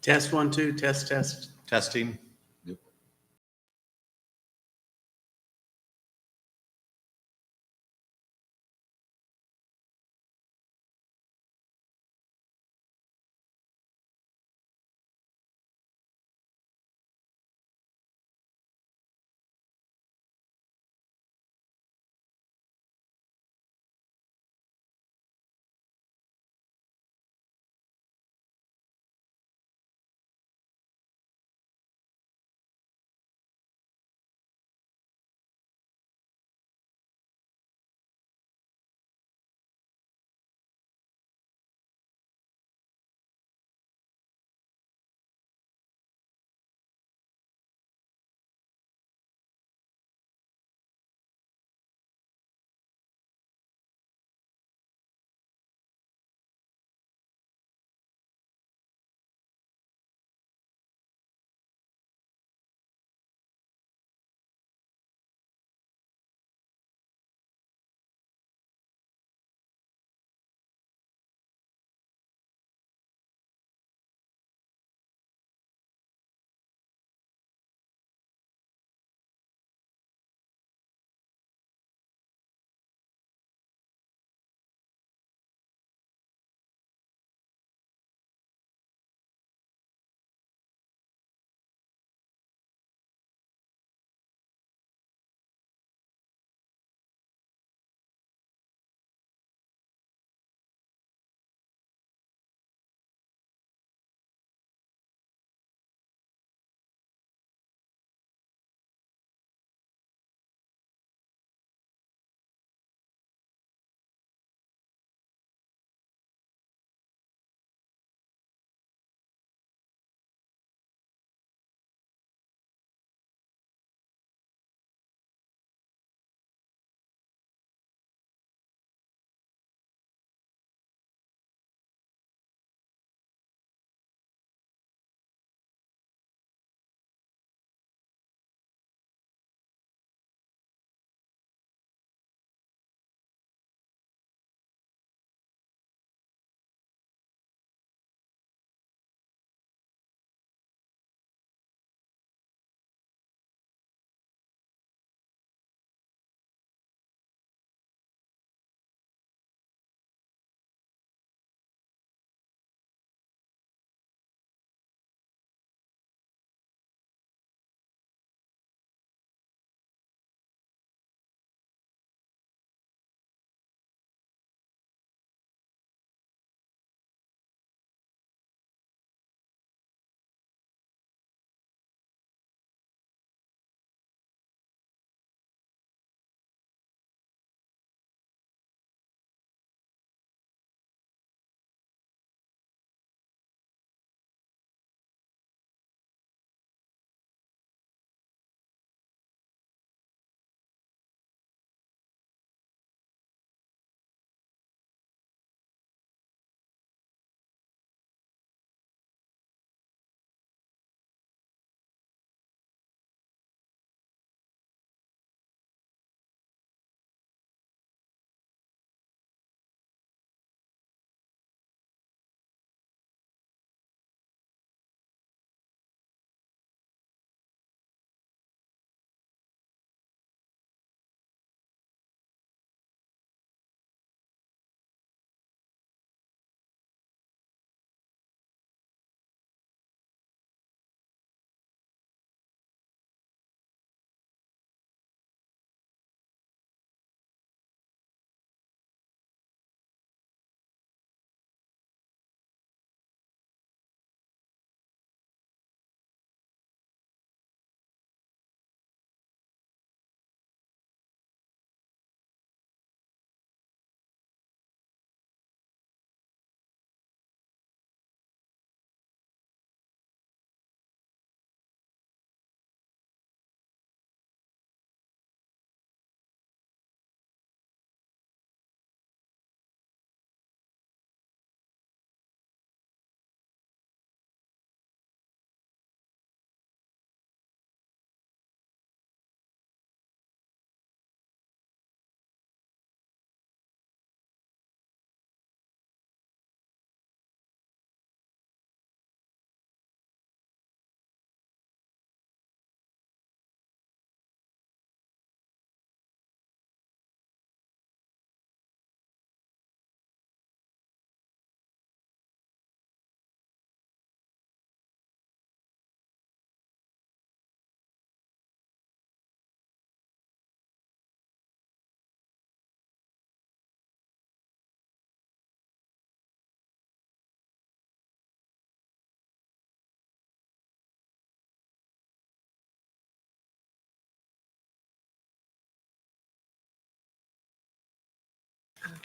Test 1, 2, test, test. Testing.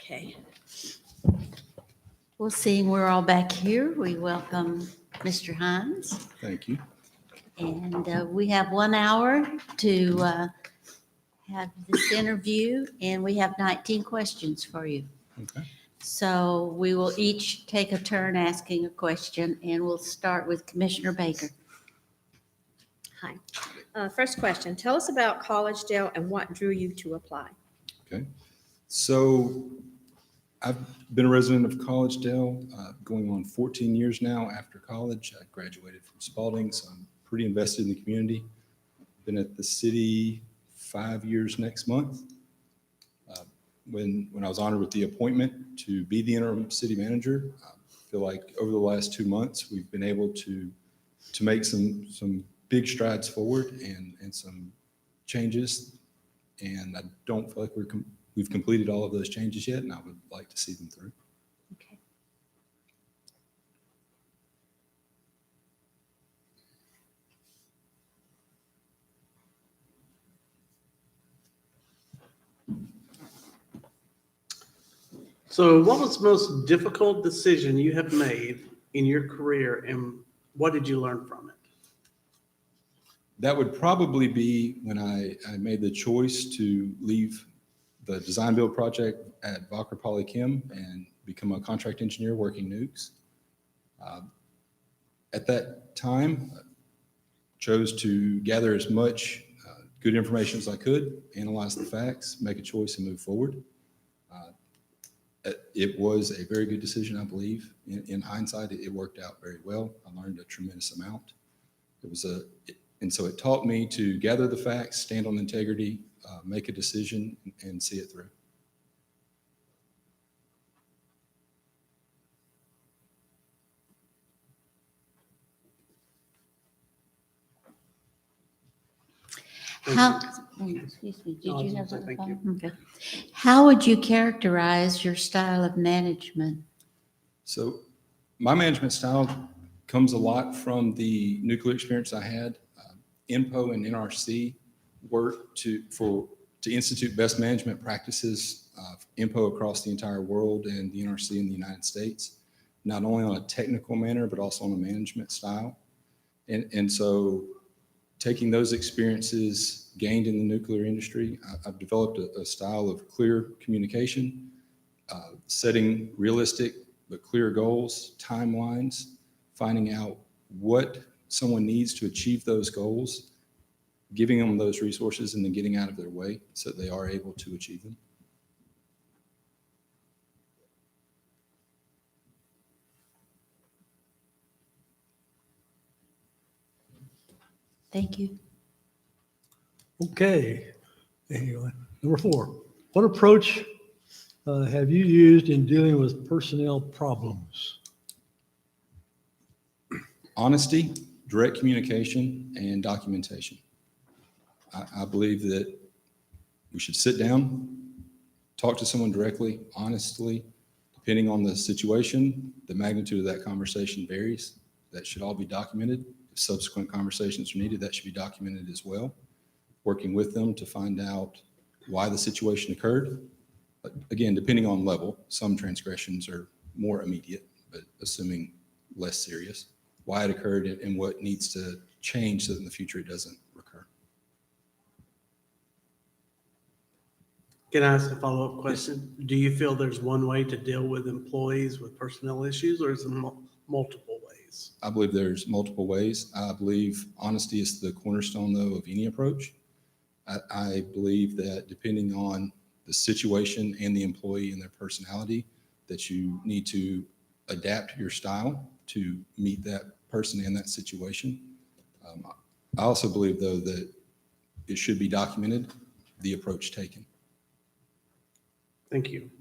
Okay. Well, seeing we're all back here, we welcome Mr. Hines. Thank you. And we have 1 hour to have this interview, and we have 19 questions for you. Okay. So we will each take a turn asking a question, and we'll start with Commissioner Baker. Hi. First question, tell us about Collegedale and what drew you to apply. Okay. So I've been a resident of Collegedale going on 14 years now after college. I graduated from Spalding, so I'm pretty invested in the community. Been at the city 5 years next month. When I was honored with the appointment to be the interim city manager, I feel like over the last 2 months, we've been able to make some big strides forward and some changes. And I don't feel like we've completed all of those changes yet, and I would like to see them through. Okay. So what was the most difficult decision you have made in your career, and what did you learn from it? That would probably be when I made the choice to leave the design build project at Walker Polychem and become a contract engineer working nukes. At that time, chose to gather as much good information as I could, analyze the facts, make a choice, and move forward. It was a very good decision, I believe. In hindsight, it worked out very well. I learned a tremendous amount. And so it taught me to gather the facts, stand on integrity, make a decision, and see it through. How, excuse me, No, I did was you have gonna a say thank you. follow? Okay. How would you characterize your style of management? So my management style comes a lot from the nuclear experience I had. INPO and NRC work to institute best management practices, INPO across the entire world and the NRC in the United States, not only on a technical manner, but also on a management style. And so taking those experiences gained in the nuclear industry, I've developed a style of clear communication, setting realistic but clear goals, timelines, finding out what someone needs to achieve those goals, giving them those resources, and then getting out of their way so that they are able to achieve them. Thank you. Okay, anyway, number 4. What approach have you used in dealing with personnel problems? Honesty, direct communication, and documentation. I believe that we should sit down, talk to someone directly, honestly. Depending on the situation, the magnitude of that conversation varies. That should all be documented. If subsequent conversations are needed, that should be documented as well. Working with them to find out why the situation occurred. But again, depending on level, some transgressions are more immediate, but assuming less serious. Why it occurred and what needs to change so that in the future it doesn't recur. Can I ask a follow-up question? Do you feel there's one way to deal with employees with personnel issues, or is there multiple ways? I believe there's multiple ways. I believe honesty is the cornerstone, though, of any approach. I believe that depending on the situation and the employee and their personality, that you need to adapt your style to meet that person in that situation. I also believe, though, that it should be documented, the approach taken. Thank you.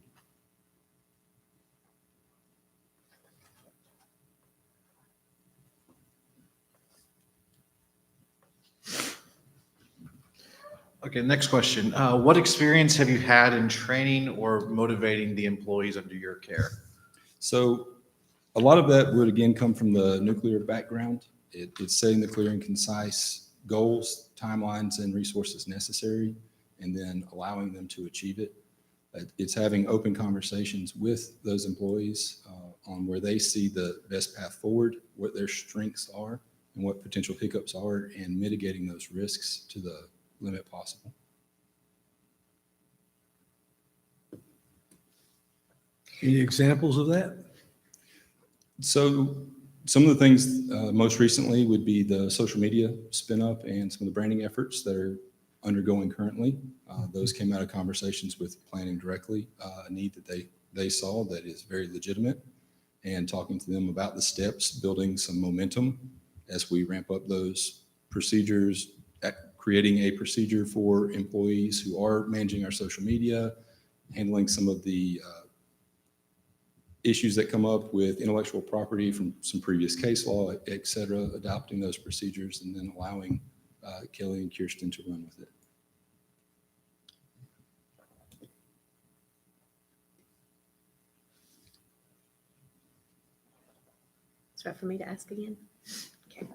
Okay, next question. What experience have you had in training or motivating the employees under your care? So a lot of that would, again, come from the nuclear background. It's setting the clear and concise goals, timelines, and resources necessary, and then allowing them to achieve it. It's having open conversations with those employees on where they see the best path forward, what their strengths are, and what potential hiccups are, and mitigating those risks to the limit possible. Any examples of that? So some of the things most recently would be the social media spin up and some of the branding efforts that are undergoing currently. Those came out of conversations with planning directly, a need that they saw that is very legitimate, and talking to them about the steps, building some momentum as we ramp up those procedures, creating a procedure for employees who are managing our social media, handling some of the issues that come up with intellectual property from some previous case law, et cetera, adopting those procedures, and then allowing Kelly and Kirsten to run with it. It's right for me to ask again? Okay.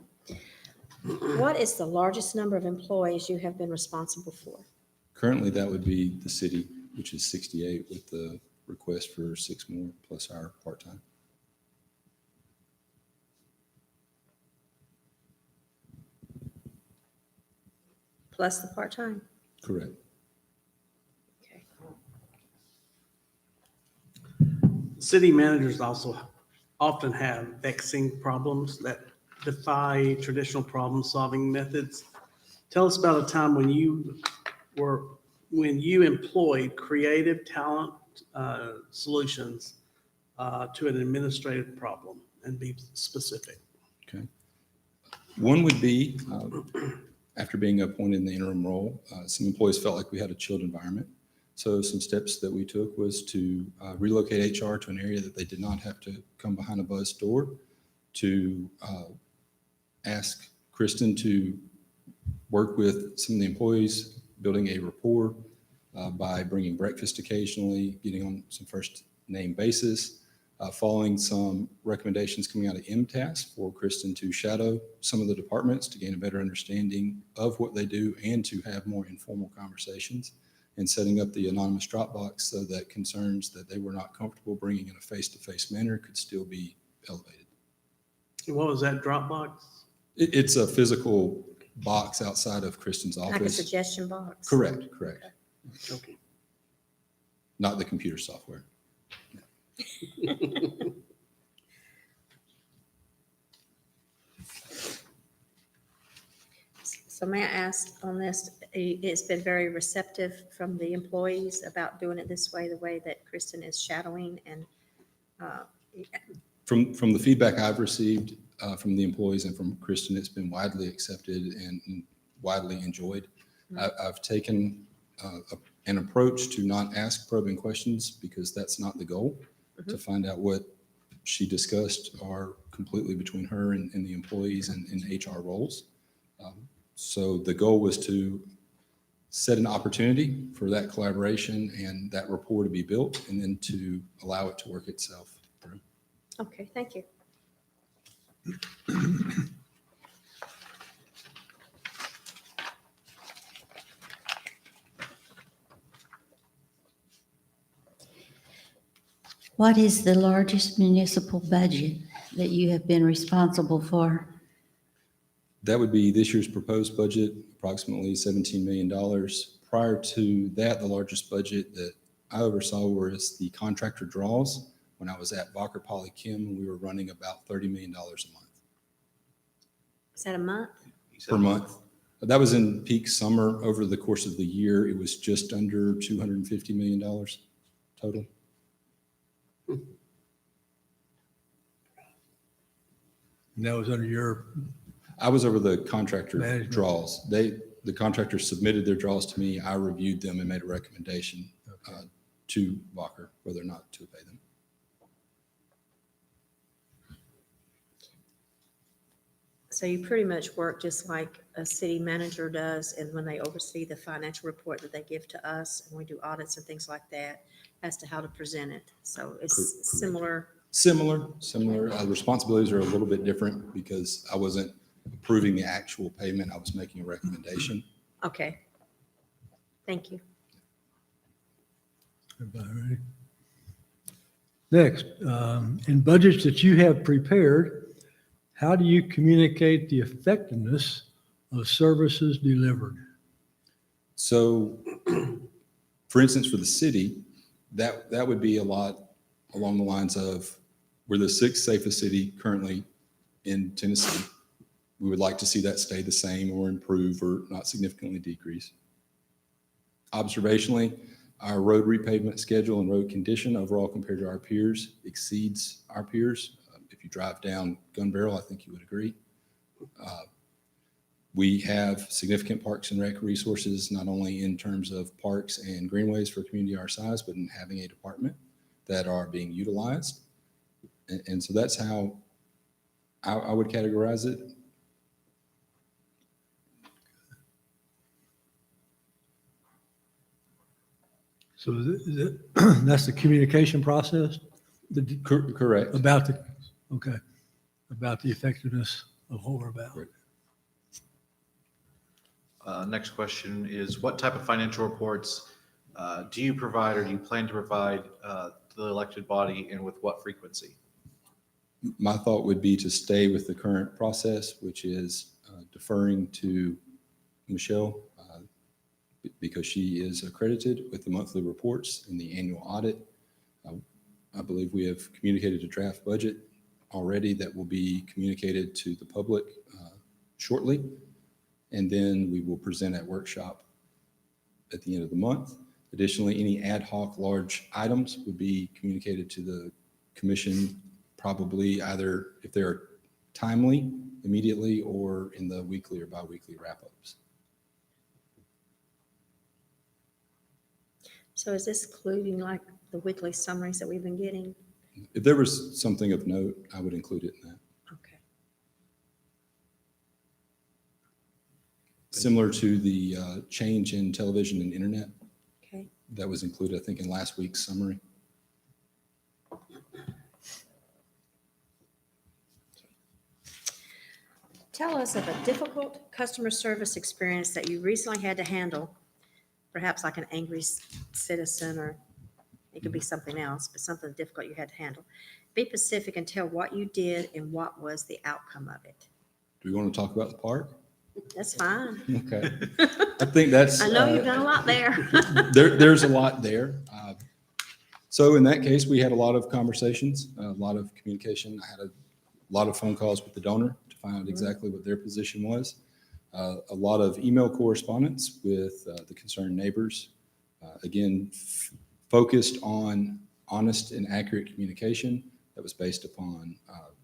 What is the largest number of employees you have been responsible for? Currently, that would be the city, which is 68, with the request for 6 more plus our part-time. Plus the part-time? Correct. Okay. City managers also often have vexing problems that defy traditional problem-solving methods. Tell us about a time when you employed creative talent solutions to an administrative problem, and be specific. Okay. One would be, after being appointed in the interim role, some employees felt like we had a chilled environment. So some steps that we took was to relocate HR to an area that they did not have to come behind a buzzed door, to ask Kristen to work with some of the employees, building a rapport by bringing breakfast occasionally, getting on some first name basis, following some recommendations coming out of MTAS for Kristen to shadow some of the departments to gain a better understanding of what they do and to have more informal conversations, and setting up the anonymous Dropbox so that concerns that they were not comfortable bringing in a face-to-face manner could still be elevated. What was that Dropbox? It's a physical box outside of Kristen's Like a office. suggestion box? Correct. Okay. Not the computer software. So may I ask on this, it's been very receptive from the employees about doing it this way, the way that Kristen is shadowing and, From the feedback I've received from the employees and from Kristen, it's been widely accepted and widely enjoyed. I've taken an approach to not ask probing questions because that's not the goal. To find out what she discussed are completely between her and the employees and in HR roles. So the goal was to set an opportunity for that collaboration and that rapport to be built, and then to allow it to work itself through. okay, thank you. What is the largest municipal budget that you have been responsible for? That would be this year's proposed budget, approximately $17 million. Prior to that, the largest budget that I oversaw was the contractor draws when I was at Walker Poly Chem, and we were running about $30 million a month. Is that a month? Per month. That was in peak summer. Over the course of the year, it was just under $250 million total. And that was under your, I was over the contractor Management. draws. The contractors submitted their draws to me. I reviewed them and made a recommendation to Walker whether or not to pay them. So you pretty much work just like a city manager does, and when they oversee the financial report that they give to us, and we do audits and things like that, as to how to present it. So it's Correct. similar. Similar. Responsibilities are a little bit different because I wasn't approving the actual payment. I was making a recommendation. Okay. Thank you. Everybody ready? Next, in budgets that you have prepared, how do you communicate the effectiveness of services delivered? So, for instance, for the city, that would be a lot along the lines of, we're the sixth safest city currently in Tennessee. We would like to see that stay the same or improve or not significantly decrease. Observationally, our road repavement schedule and road condition overall compared to our peers exceeds our peers. If you drive down Gun Barrel, I think you would agree. We have significant parks and rec resources, not only in terms of parks and greenways for a community our size, but in having a department that are being utilized. And so that's how I would categorize it. So that's the communication process? Correct. About the effectiveness of what we're about. Correct. Next question is, what type of financial reports do you provide or do you plan to provide to the elected body, and with what frequency? My thought would be to stay with the current process, which is deferring to Michelle because she is accredited with the monthly reports and the annual audit. I believe we have communicated a draft budget already that will be communicated to the public shortly. And then we will present at workshop at the end of the month. Additionally, any ad hoc large items would be communicated to the commission, probably either if they're timely, immediately, or in the weekly or biweekly wrap-ups. So is this including like the weekly summaries that we've been getting? If there was something of note, I would include it in that. Okay. Similar to the change in television and internet Okay. that was included, I think, in last week's summary. Tell us of a difficult customer service experience that you recently had to handle, perhaps like an angry citizen, or it could be something else, but something difficult you had to handle. Be specific and tell what you did and what was the outcome of it. Do we want to talk about the park? That's fine. Okay. I think that's. I know you've done a lot there. There's a lot there. So in that case, we had a lot of conversations, a lot of communication. I had a lot of phone calls with the donor to find out exactly what their position was. A lot of email correspondence with the concerned neighbors. Again, focused on honest and accurate communication that was based upon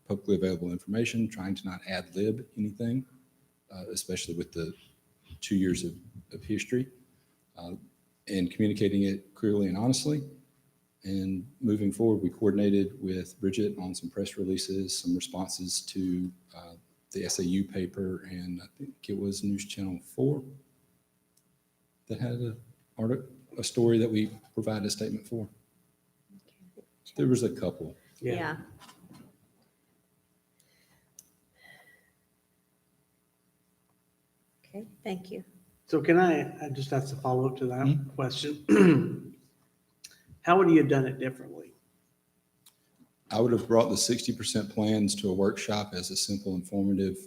publicly available information, trying to not ad lib anything, especially with the 2 years of history, and communicating it clearly and honestly. And moving forward, we coordinated with Bridget on some press releases, some responses to the SAU paper, and I think it was News Channel 4 that had a story that we provided a statement for. There was a couple. Yeah. Okay, thank you. So can I just ask a follow-up to that question? How would you have done it differently? I would have brought the 60% plans to a workshop as a simple informative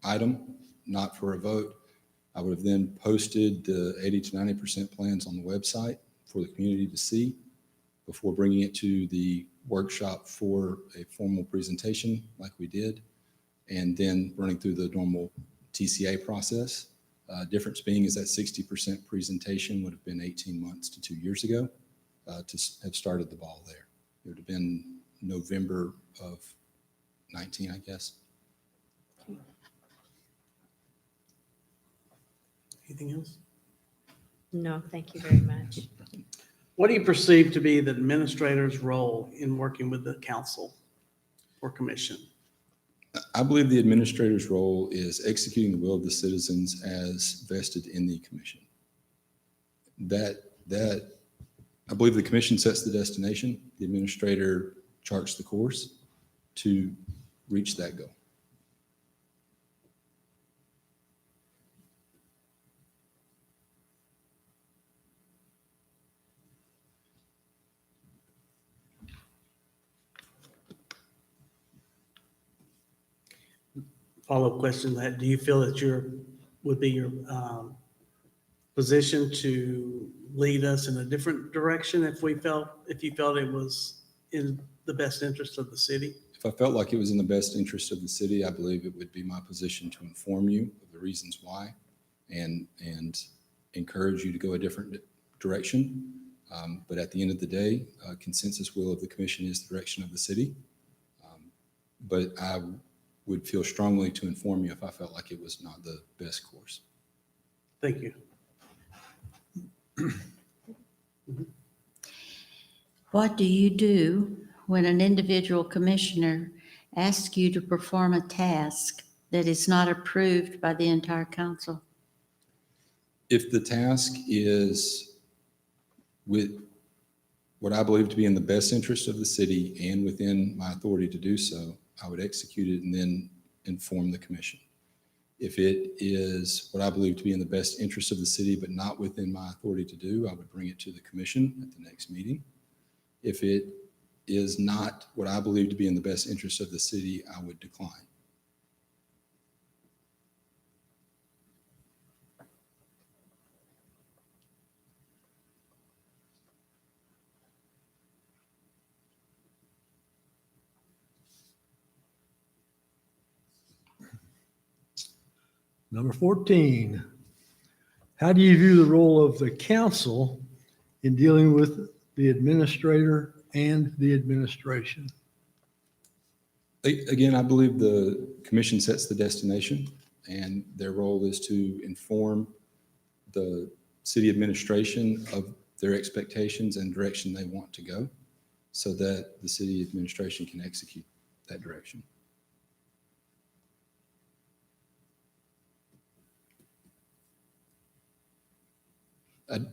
item, not for a vote. I would have then posted the 80 to 90% plans on the website for the community to see before bringing it to the workshop for a formal presentation like we did, and then running through the normal TCA process. Difference being is that 60% presentation would have been 18 months to 2 years ago to have started the ball there. It would have been November of 19, I guess. Anything else? No, thank you very much. What do you perceive to be the administrator's role in working with the council or commission? I believe the administrator's role is executing the will of the citizens as vested in the commission. That I believe the commission sets the destination. The administrator charts the course to reach that goal. follow-up question, that do you feel that would be your position to lead us in a different direction if you felt it was in the best interest of the city? If I felt like it was in the best interest of the city, I believe it would be my position to inform you of the reasons why and encourage you to go a different direction. But at the end of the day, consensus will of the commission is the direction of the city. But I would feel strongly to inform you if I felt like it was not the best course. Thank you. What do you do when an individual commissioner asks you to perform a task that is not approved by the entire council? If the task is with what I believe to be in the best interest of the city and within my authority to do so, I would execute it and then inform the commission. If it is what I believe to be in the best interest of the city, but not within my authority to do, I would bring it to the commission at the next meeting. If it is not what I believe to be in the best interest of the city, I would decline. Number 14, how do you view the role of the council in dealing with the administrator and the administration? Again, I believe the commission sets the destination, and their role is to inform the city administration of their expectations and direction they want to go so that the city administration can execute that direction.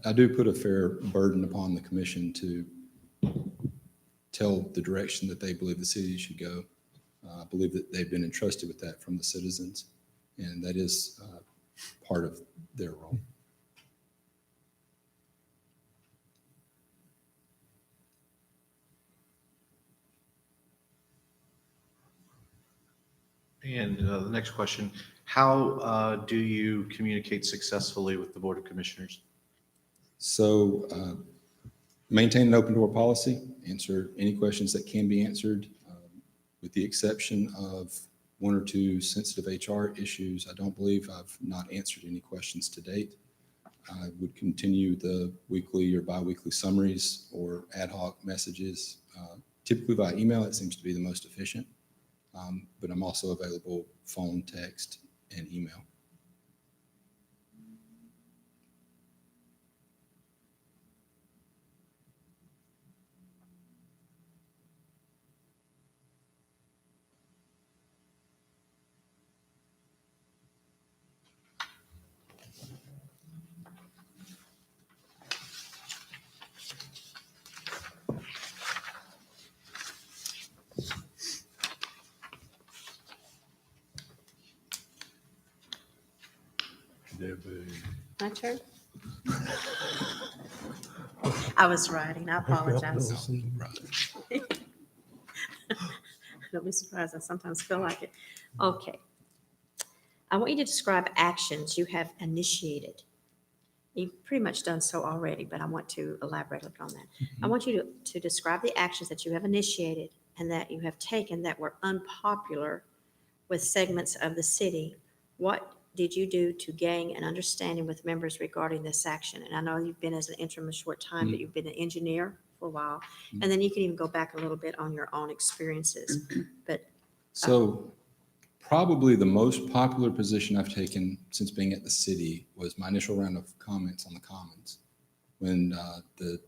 I do put a fair burden upon the commission to tell the direction that they believe the city should go. I believe that they've been entrusted with that from the citizens, and that is part of their role. And the next question, how do you communicate successfully with the Board of Commissioners? So maintain an open door policy, answer any questions that can be answered, with the exception of one or two sensitive HR issues. I don't believe I've not answered any questions to date. I would continue the weekly or biweekly summaries or ad hoc messages, typically by email. It seems to be the most efficient, but I'm also available phone, text, and email. My turn? I was writing, I apologize. Don't be surprised, I sometimes feel like it. Okay. I want you to describe actions you have initiated. You've pretty much done so already, but I want to elaborate a little bit on that. I want you to describe the actions that you have initiated and that you have taken that were unpopular with segments of the city. What did you do to gain an understanding with members regarding this action? And I know you've been as an interim a short time, but you've been an engineer for a while. And then you can even go back a little bit on your own experiences. But So probably the most popular position I've taken since being at the city was my initial round of comments on the commons when the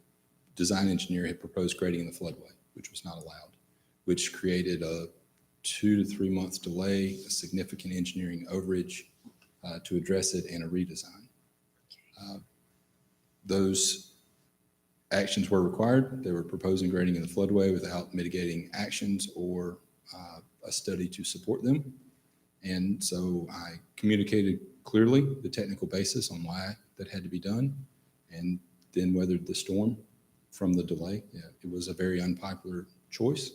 design engineer had proposed grading in the floodway, which was not allowed, which created a 2 to 3 months delay, a significant engineering overage to address it, and a redesign. Those actions were required. They were proposing grading in the floodway without mitigating actions or a study to support them. And so I communicated clearly the technical basis on why that had to be done, and then weathered the storm from the delay. Yeah, it was a very unpopular choice,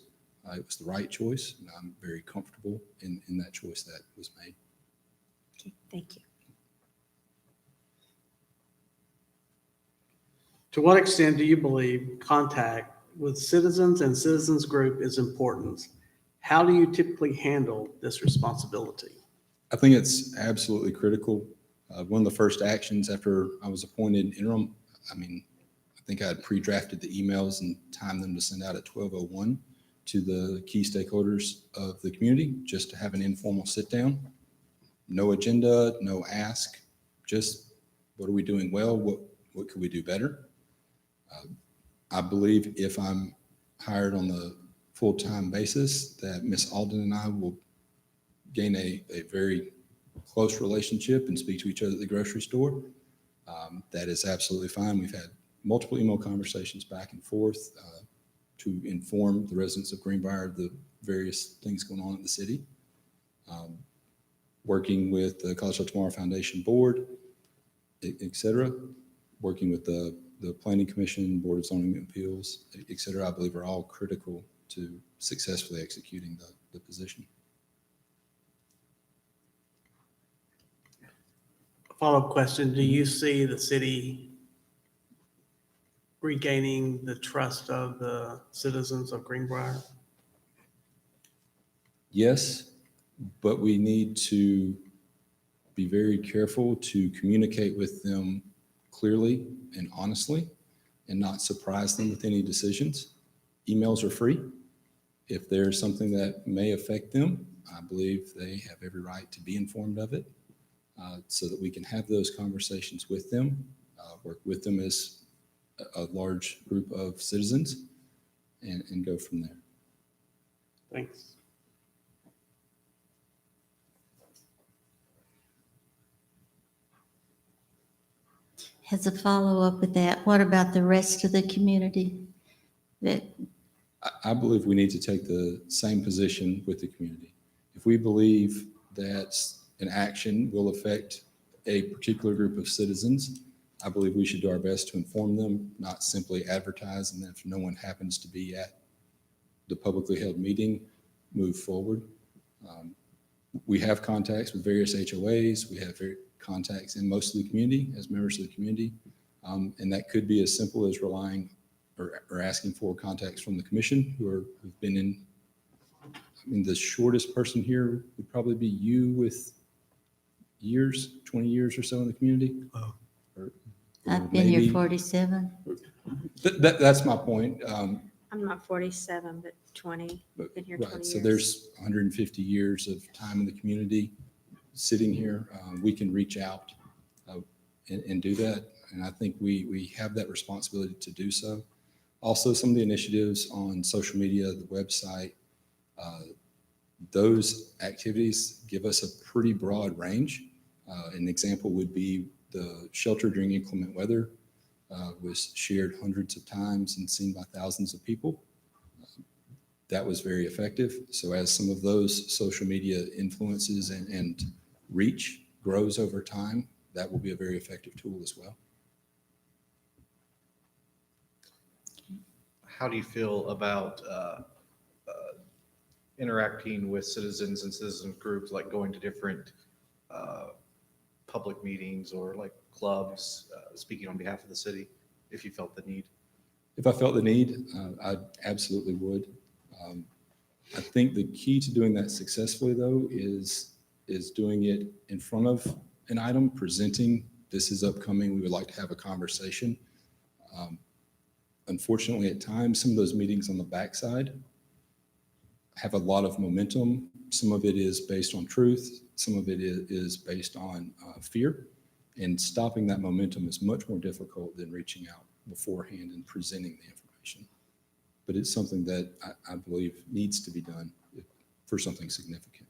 It was the right choice, and I'm very comfortable in that choice that was made. Okay, thank you. To what extent do you believe contact with citizens and citizens group is important? How do you typically handle this responsibility? I think it's absolutely critical. One of the first actions after I was appointed interim, I think I had pre-drafted the emails and timed them to send out at 12:01 to the key stakeholders of the community, just to have an informal sit down. No agenda, no ask, just what are we doing well? What could we do better? I believe if I'm hired on the full-time basis, that Ms. Alden and I will gain a very close relationship and speak to each other at the grocery store. That is absolutely fine. We've had multiple email conversations back and forth to inform the residents of Greenbrier of the various things going on in the city. Working with the Collegedale Tomorrow Foundation Board, et cetera. Working with the Planning Commission, Board of Zoning Appeals, et cetera, I believe are all critical to successfully executing the position. Follow-up question, do you see the city regaining the trust of the citizens of Greenbrier? Yes, but we need to be very careful to communicate with them clearly and honestly and not surprise them with any decisions. Emails are free. If there's something that may affect them, I believe they have every right to be informed of it, so that we can have those conversations with them, work with them as a large group of citizens, and go from there. Thanks. As a follow-up with that, what about the rest of the community? That, I believe we need to take the same position with the community. If we believe that an action will affect a particular group of citizens, I believe we should do our best to inform them, not simply advertise, and then if no one happens to be at the publicly held meeting, move forward. We have contacts with various HOAs. We have contacts in most of the community as members of the community. And that could be as simple as relying or asking for contacts from the commission who've been in. I mean, the shortest person here would probably be you with years, 20 years or so in the community. Oh. Or I've been here maybe- 47. That's my point. I'm not 47, but 20. But- Been here right, 20 so years. there's 150 years of time in the community sitting here. We can reach out and do that. And I think we have that responsibility to do so. Also, some of the initiatives on social media, the website, those activities give us a pretty broad range. An example would be the shelter during inclement weather was shared hundreds of times and seen by thousands of people. That was very effective. So as some of those social media influences and reach grows over time, that will be a very effective tool as well. How do you feel about interacting with citizens and citizen groups, like going to different public meetings or like clubs, speaking on behalf of the city, if you felt the need? If I felt the need, I absolutely would. I think the key to doing that successfully, though, is doing it in front of an item, presenting this is upcoming, we would like to have a conversation. Unfortunately, at times, some of those meetings on the backside have a lot of momentum. Some of it is based on truth. Some of it is based on fear. And stopping that momentum is much more difficult than reaching out beforehand and presenting the information. But it's something that I believe needs to be done for something significant.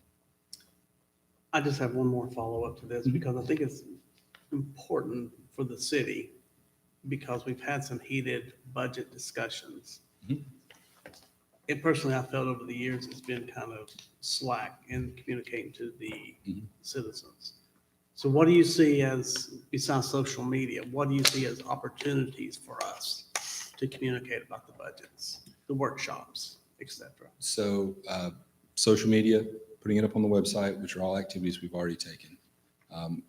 I just have one more follow-up to this because I think it's important for the city because we've had some heated budget discussions. Mhm. And personally, I felt over the years it's been kind of slack in communicating to the Mhm. citizens. So what do you see as, besides social media, what do you see as opportunities for us to communicate about the budgets, the workshops? etc. So social media, putting it up on the website, which are all activities we've already taken.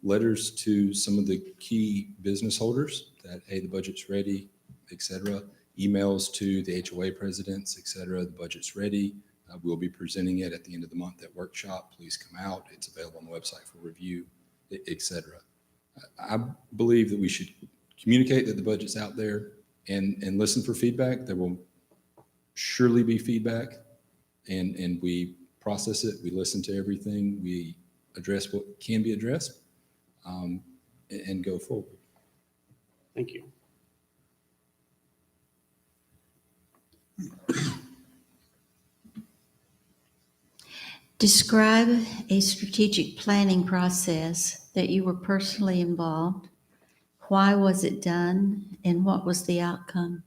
Letters to some of the key business holders that, hey, the budget's ready, et cetera. Emails to the HOA presidents, et cetera. The budget's ready. We'll be presenting it at the end of the month at workshop. Please come out. It's available on the website for review, et cetera. I believe that we should communicate that the budget's out there and listen for feedback. There will surely be feedback, and we process it. We listen to everything. We address what can be addressed, and go forward. Thank you. Describe a strategic planning process that you were personally involved. Why was it done, and what was the outcome?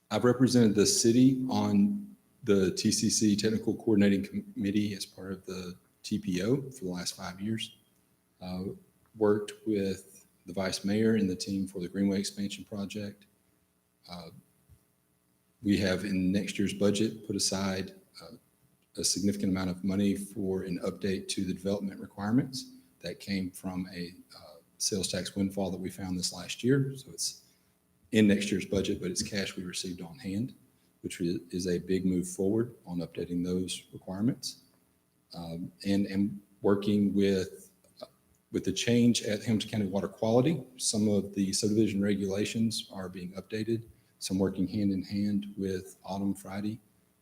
I've represented the city on the TCC Technical Coordinating Committee as part of the TPO for the last 5 years. Worked with the vice mayor and the team for the Greenway expansion project. We have in next year's budget put aside a significant amount of money for an update to the development requirements that came from a sales tax windfall that we found this last year. So it's in next year's budget, but it's cash we received on hand, which is a big move forward on updating those requirements. And working with the change at Hamilton County Water Quality, some of the subdivision regulations are being updated. So I'm working hand in hand with Autumn Friday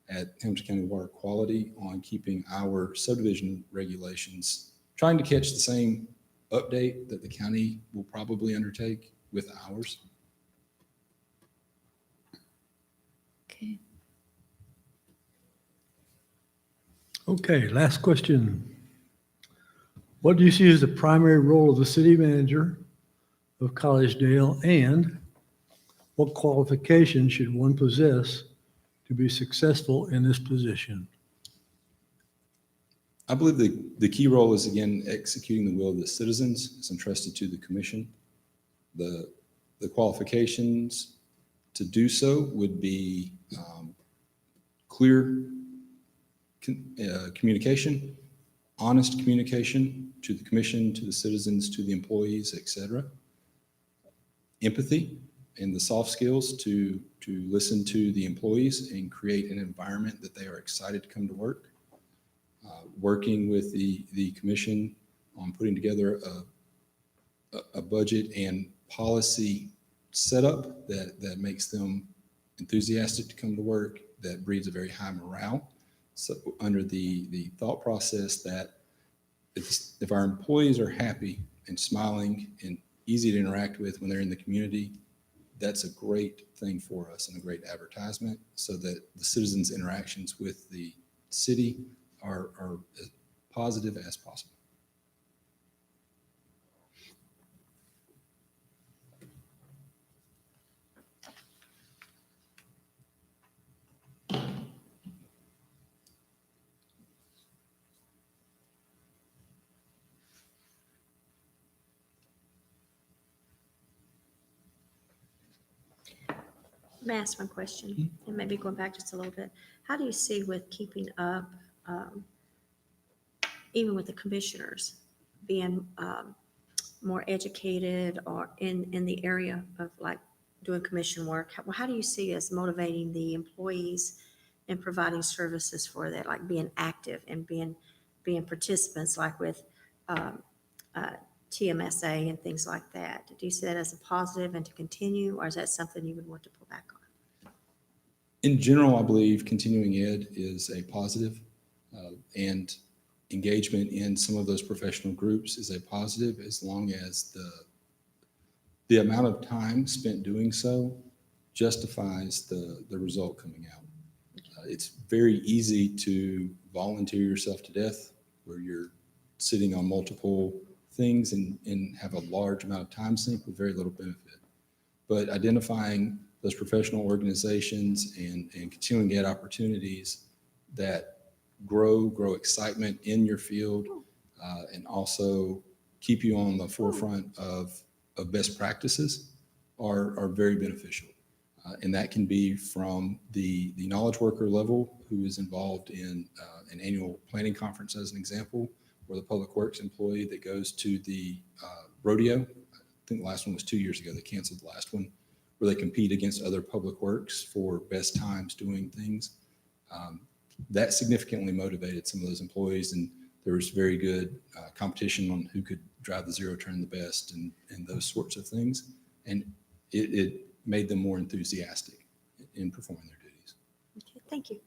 at Hamilton County Water Quality on keeping our subdivision regulations, trying to catch the same update that the county will probably undertake with ours. Okay. Okay, last question. What do you see as the primary role of the city manager of Collegedale, and what qualifications should one possess to be successful in this position? I believe the key role is, again, executing the will of the citizens. It's entrusted to the commission. The qualifications to do so would be clear communication, honest communication to the commission, to the citizens, to the employees, et cetera. Empathy and the soft skills to listen to the employees and create an environment that they are excited to come to work. Working with the commission on putting together a budget and policy setup that makes them enthusiastic to come to work, that breeds a very high morale. So under the thought process that if our employees are happy and smiling and easy to interact with when they're in the community, that's a great thing for us and a great advertisement, so that the citizens' interactions with the city are as positive as possible. May I ask one question? And maybe going back just a little bit. How do you see with keeping up, even with the commissioners, being more educated or in the area of like doing commission work? How do you see us motivating the employees and providing services for that, like being active and being participants, like with TMSA and things like that? Do you see that as a positive and to continue, or is that something you would want to pull back on? In general, I believe continuing ed is a positive, and engagement in some of those professional groups is a positive, as long as the amount of time spent doing so justifies the result coming out. It's very easy to volunteer yourself to death, where you're sitting on multiple things and have a large amount of time sink with very little benefit. But identifying those professional organizations and continuing ed opportunities that grow excitement in your field, and also keep you on the forefront of best practices are very beneficial. And that can be from the knowledge worker level who is involved in an annual planning conference, as an example, or the public works employee that goes to the rodeo. I think the last one was 2 years ago. They canceled the last one, where they compete against other public works for best times doing things. That significantly motivated some of those employees, and there was very good competition on who could drive the zero turn the best and those sorts of things. And it made them more enthusiastic in performing their duties. Okay, thank you.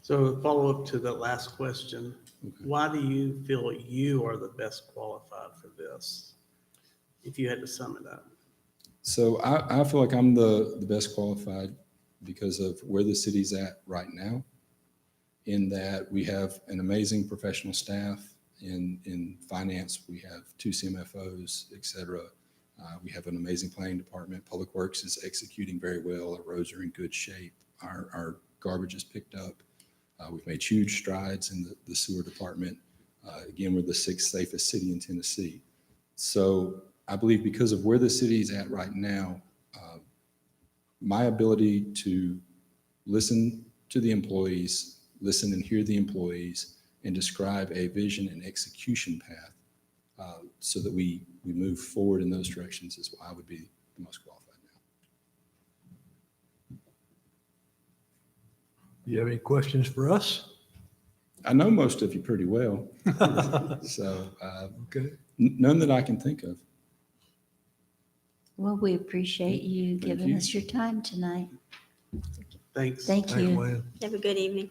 So a follow-up to the last question, Okay. why do you feel you are the best qualified for this? If you had to sum it up. So I feel like I'm the best qualified because of where the city's at right now, in that we have an amazing professional staff. In finance, we have 2 CMFOs, et cetera. We have an amazing planning department. Public Works is executing very well. Our roads are in good shape. Our garbage is picked up. We've made huge strides in the sewer department. Again, we're the 6th safest city in Tennessee. So I believe because of where the city's at right now, my ability to listen to the employees, listen and hear the employees, and describe a vision and execution path so that we move forward in those directions is why I would be the most qualified now. Do you have any questions for us? I know most of you pretty well, so Okay. none that I can think of. Well, we appreciate you Thank giving you. us your time tonight. Thanks. Thank Thanks, you. Wayne. Have a good evening.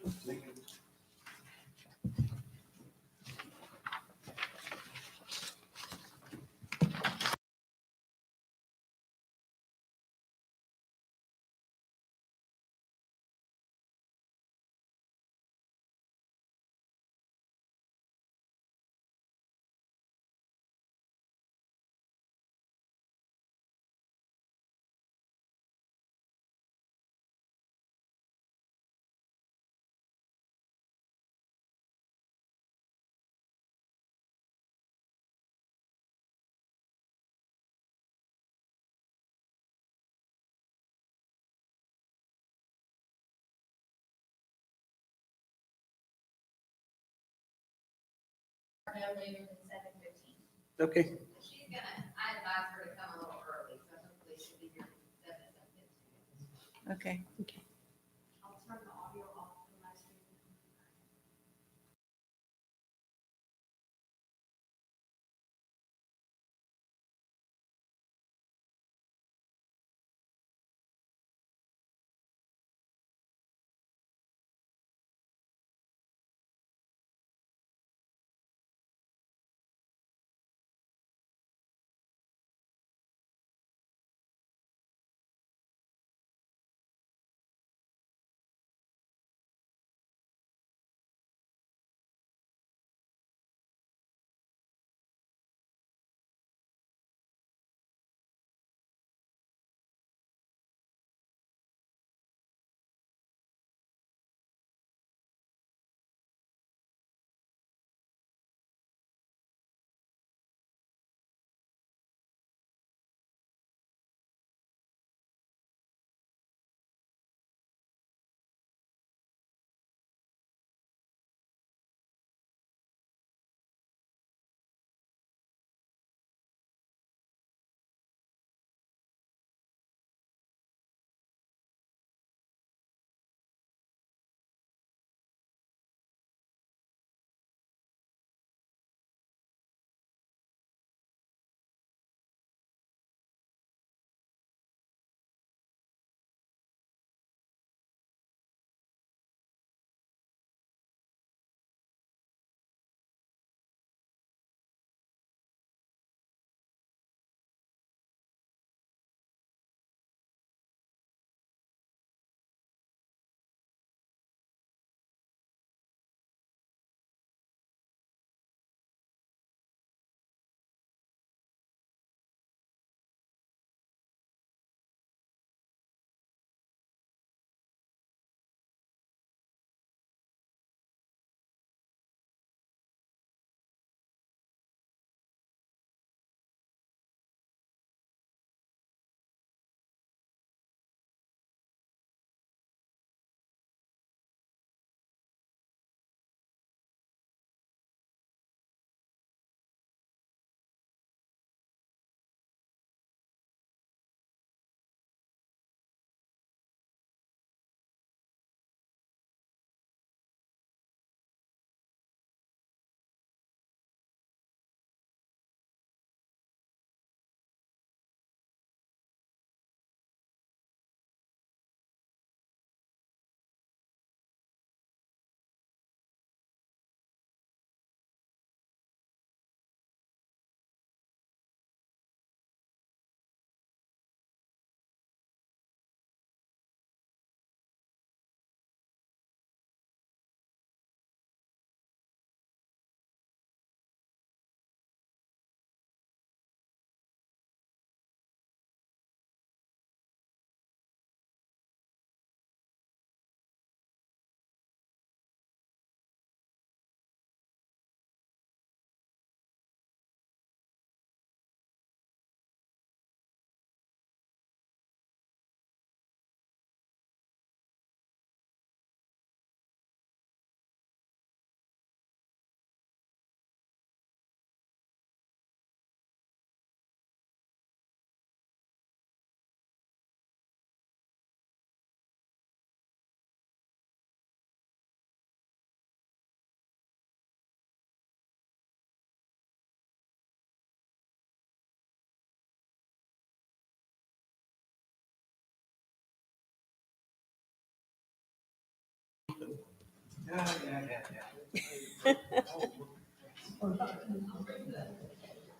No later than 7:15. Okay, She's gonna, I advise her to come a little early, so hopefully she'll be here 7:15. Okay. Okay. I'll turn the audio off.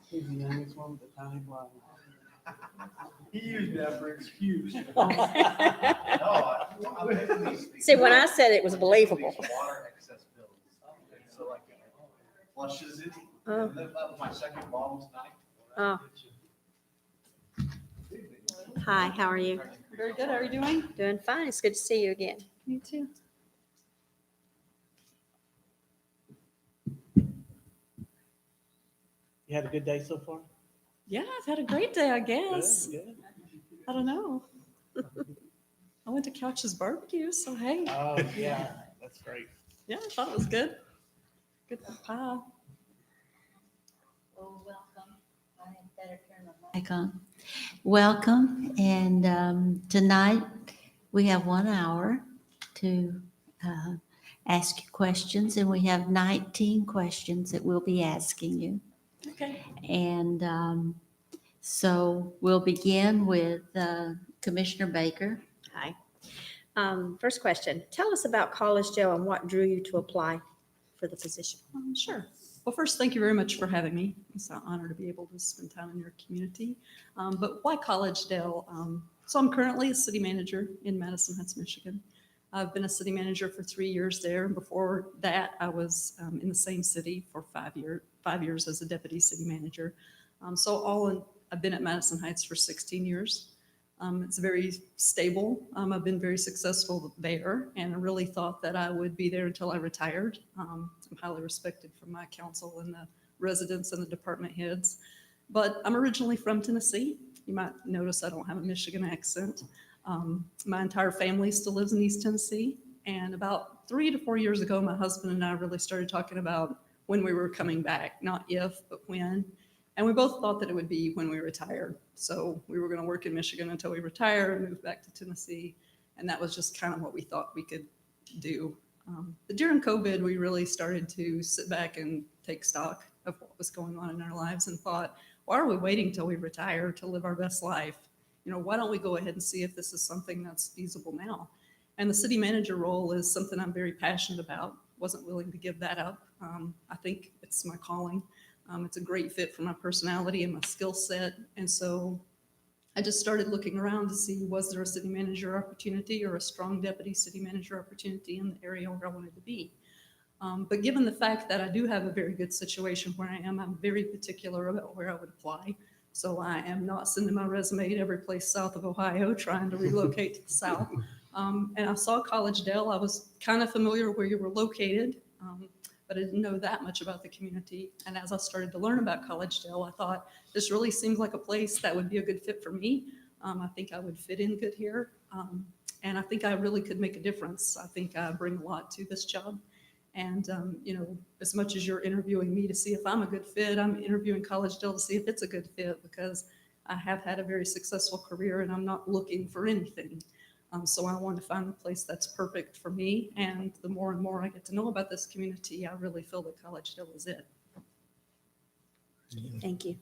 He's the youngest one with the tiny blonde. He used that for excuse. See, when I said it was believable. Water excess bills. So like flushes it. Oh. And that was my second bottle tonight. Oh. Hi, how are you? Very good. How are you doing? Doing fine. It's good to see you again. You too. You had a good day so far? Yeah, I've had a great day, I guess. Good. I don't know. I went to Couch's barbecue, so hey, Oh, yeah, that's great. yeah, I thought it was good. Good pie. Mic on. Welcome, and tonight we have 1 hour to ask you questions, and we have 19 questions that we'll be asking you. Okay. And so we'll begin with Commissioner Baker. Hi. First question. Tell us about Collegedale and what drew you to apply for the position. Sure. Well, first, thank you very much for having me. It's an honor to be able to spend time in your community. But why Collegedale? So I'm currently a city manager in Madison Heights, Michigan. I've been a city manager for 3 years there. Before that, I was in the same city for 5 years as a deputy city manager. I've been at Madison Heights for 16 years. It's very stable. I've been very successful there, and I really thought that I would be there until I retired. I'm highly respected from my council and the residents and the department heads. But I'm originally from Tennessee. You might notice I don't have a Michigan accent. My entire family still lives in East Tennessee. And about 3 to 4 years ago, my husband and I really started talking about when we were coming back, not if, but when. And we both thought that it would be when we retired. So we were going to work in Michigan until we retire and move back to Tennessee. And that was just kind of what we thought we could do. But during COVID, we really started to sit back and take stock of what was going on in our lives and thought, why are we waiting till we retire to live our best life? Why don't we go ahead and see if this is something that's feasible now? And the city manager role is something I'm very passionate about. Wasn't willing to give that up. I think it's my calling. It's a great fit for my personality and my skill set. And so I just started looking around to see, was there a city manager opportunity or a strong deputy city manager opportunity in the area where I wanted to be? But given the fact that I do have a very good situation where I am, I'm very particular about where I would apply. So I am not sending my resume to every place south of Ohio trying to relocate to the south. And I saw Collegedale. I was kind of familiar where you were located, but I didn't know that much about the community. And as I started to learn about Collegedale, I thought this really seems like a place that would be a good fit for me. I think I would fit in good here. And I think I really could make a difference. I think I bring a lot to this job. And, as much as you're interviewing me to see if I'm a good fit, I'm interviewing Collegedale to see if it's a good fit, because I have had a very successful career and I'm not looking for anything. So I want to find the place that's perfect for me. And the more and more I get to know about this community, I really feel that Collegedale is it. Thank you.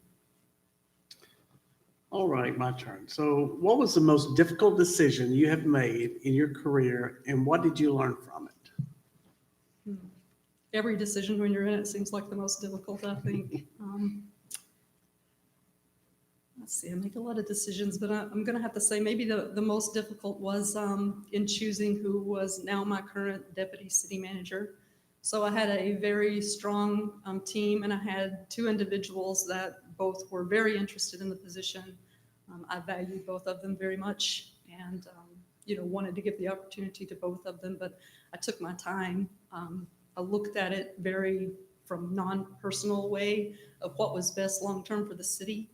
All right, my turn. So what was the most difficult decision you have made in your career, and what did you learn from it? Every decision when you're in it seems like the most difficult, I think. Let's see, I make a lot of decisions, but I'm going to have to say maybe the most difficult was in choosing who was now my current deputy city manager. So I had a very strong team, and I had 2 individuals that both were very interested in the position. I valued both of them very much, and wanted to give the opportunity to both of them, but I took my time. I looked at it very from non-personal way of what was best long-term for the city,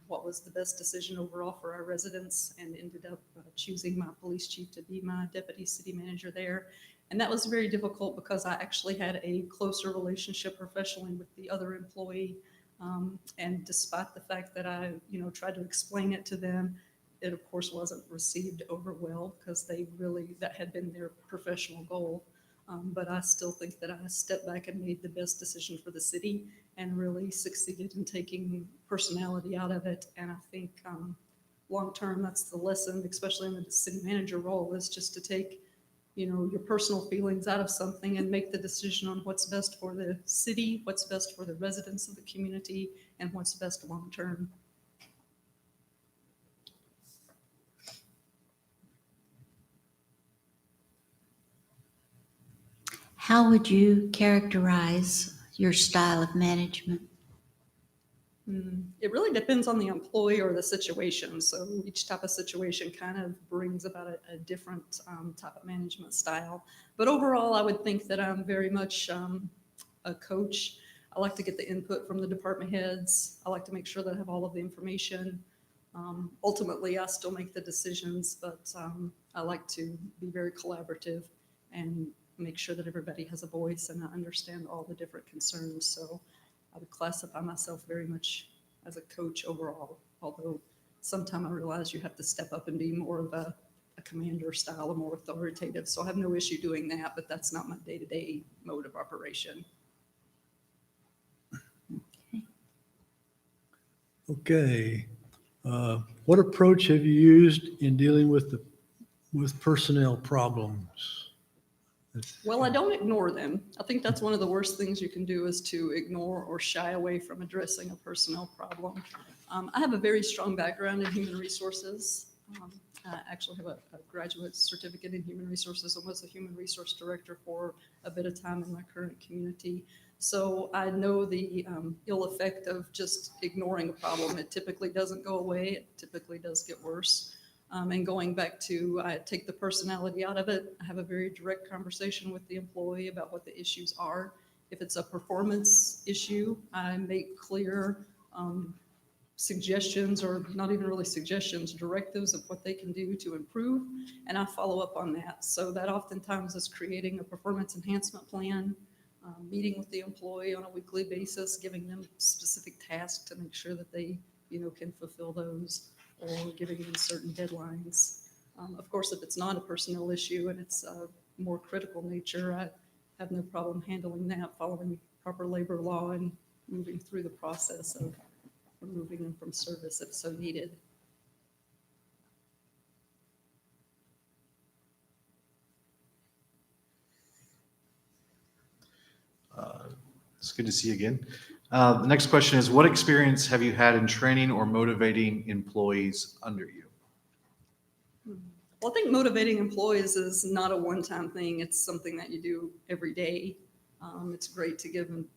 what was the best decision overall for our residents, and ended up choosing my police chief to be my deputy city manager there. And that was very difficult because I actually had a closer relationship professionally with the other employee. And despite the fact that I, tried to explain it to them, it of course wasn't received over well, because that had been their professional goal. But I still think that I stepped back and made the best decision for the city and really succeeded in taking personality out of it. And I think long term, that's the lesson, especially in the city manager role, is just to take your personal feelings out of something and make the decision on what's best for the city, what's best for the residents of the community, and what's best long-term. How would you characterize your style of management? It really depends on the employee or the situation. So each type of situation kind of brings about a different type of management style. But overall, I would think that I'm very much a coach. I like to get the input from the department heads. I like to make sure that I have all of the information. Ultimately, I still make the decisions, but I like to be very collaborative and make sure that everybody has a voice and I understand all the different concerns. So I would classify myself very much as a coach overall, although sometimes I realize you have to step up and be more of a commander style or more authoritative. So I have no issue doing that, but that's not my day-to-day mode of operation. Okay. What approach have you used in dealing with personnel problems? Well, I don't ignore them. I think that's one of the worst things you can do is to ignore or shy away from addressing a personnel problem. I have a very strong background in human resources. I actually have a graduate certificate in human resources and was a human resource director for a bit of time in my current community. So I know the ill effect of just ignoring a problem. It typically doesn't go away. It typically does get worse. And going back to, I take the personality out of it. I have a very direct conversation with the employee about what the issues are. If it's a performance issue, I make clear suggestions, or not even really suggestions, directives of what they can do to improve. And I follow up on that. So that oftentimes is creating a performance enhancement plan, meeting with the employee on a weekly basis, giving them specific tasks to make sure that they, can fulfill those, or giving them certain deadlines. Of course, if it's not a personnel issue and it's a more critical nature, I have no problem handling that, following proper labor law and moving through the process of removing them from service if so needed. It's good to see you again. The next question is, what experience have you had in training or motivating employees under you? Well, I think motivating employees is not a one-time thing. It's something that you do every day. It's great to give them,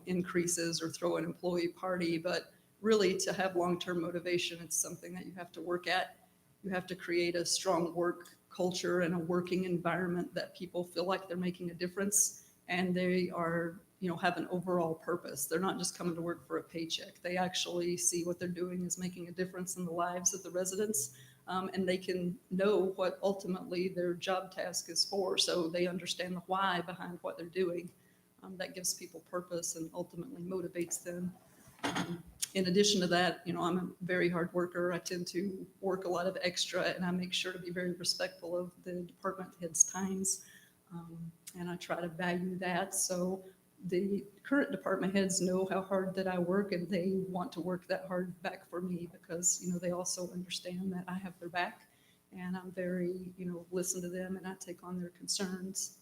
increases or throw an employee party, but really to have long-term motivation, it's something that you have to work at. You have to create a strong work culture and a working environment that people feel like they're making a difference and they are, have an overall purpose. They're not just coming to work for a paycheck. They actually see what they're doing is making a difference in the lives of the residents. And they can know what ultimately their job task is for, so they understand the why behind what they're doing. That gives people purpose and ultimately motivates them. In addition to that, I'm a very hard worker. I tend to work a lot of extra, and I make sure to be very respectful of the department heads' times, and I try to value that. So the current department heads know how hard that I work, and they want to work that hard back for me because, they also understand that I have their back, and I'm very, listen to them and I take on their concerns.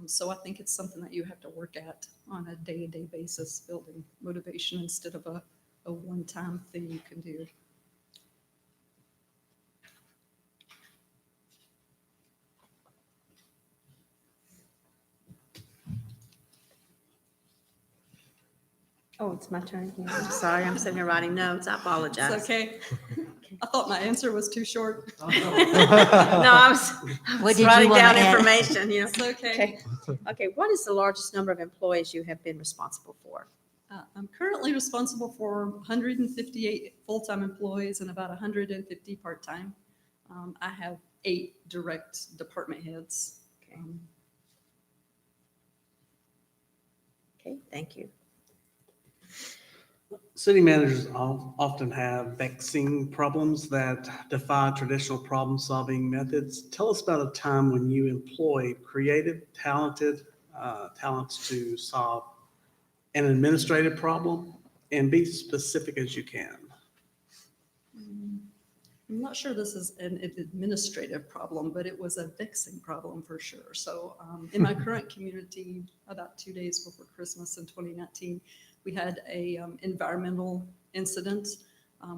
So I think it's something that you have to work at on a day-to-day basis, building motivation instead of a one-time thing you can do. Oh, it's my turn again. I'm sorry, I'm sitting here writing notes. I apologize. It's okay. I thought my answer was too short. No, I was What did you writing wanna down add? information, It's okay. Okay, what is the largest number of employees you have been responsible for? I'm currently responsible for 158 full-time employees and about 150 part-time. I have 8 direct department heads. Okay. Okay, thank you. City managers often have vexing problems that defy traditional problem-solving methods. Tell us about a time when you employed creative, talented talents to solve an administrative problem, and be specific as you can. I'm not sure this is an administrative problem, but it was a vexing problem for sure. So in my current community, about 2 days before Christmas in 2019, we had a environmental incident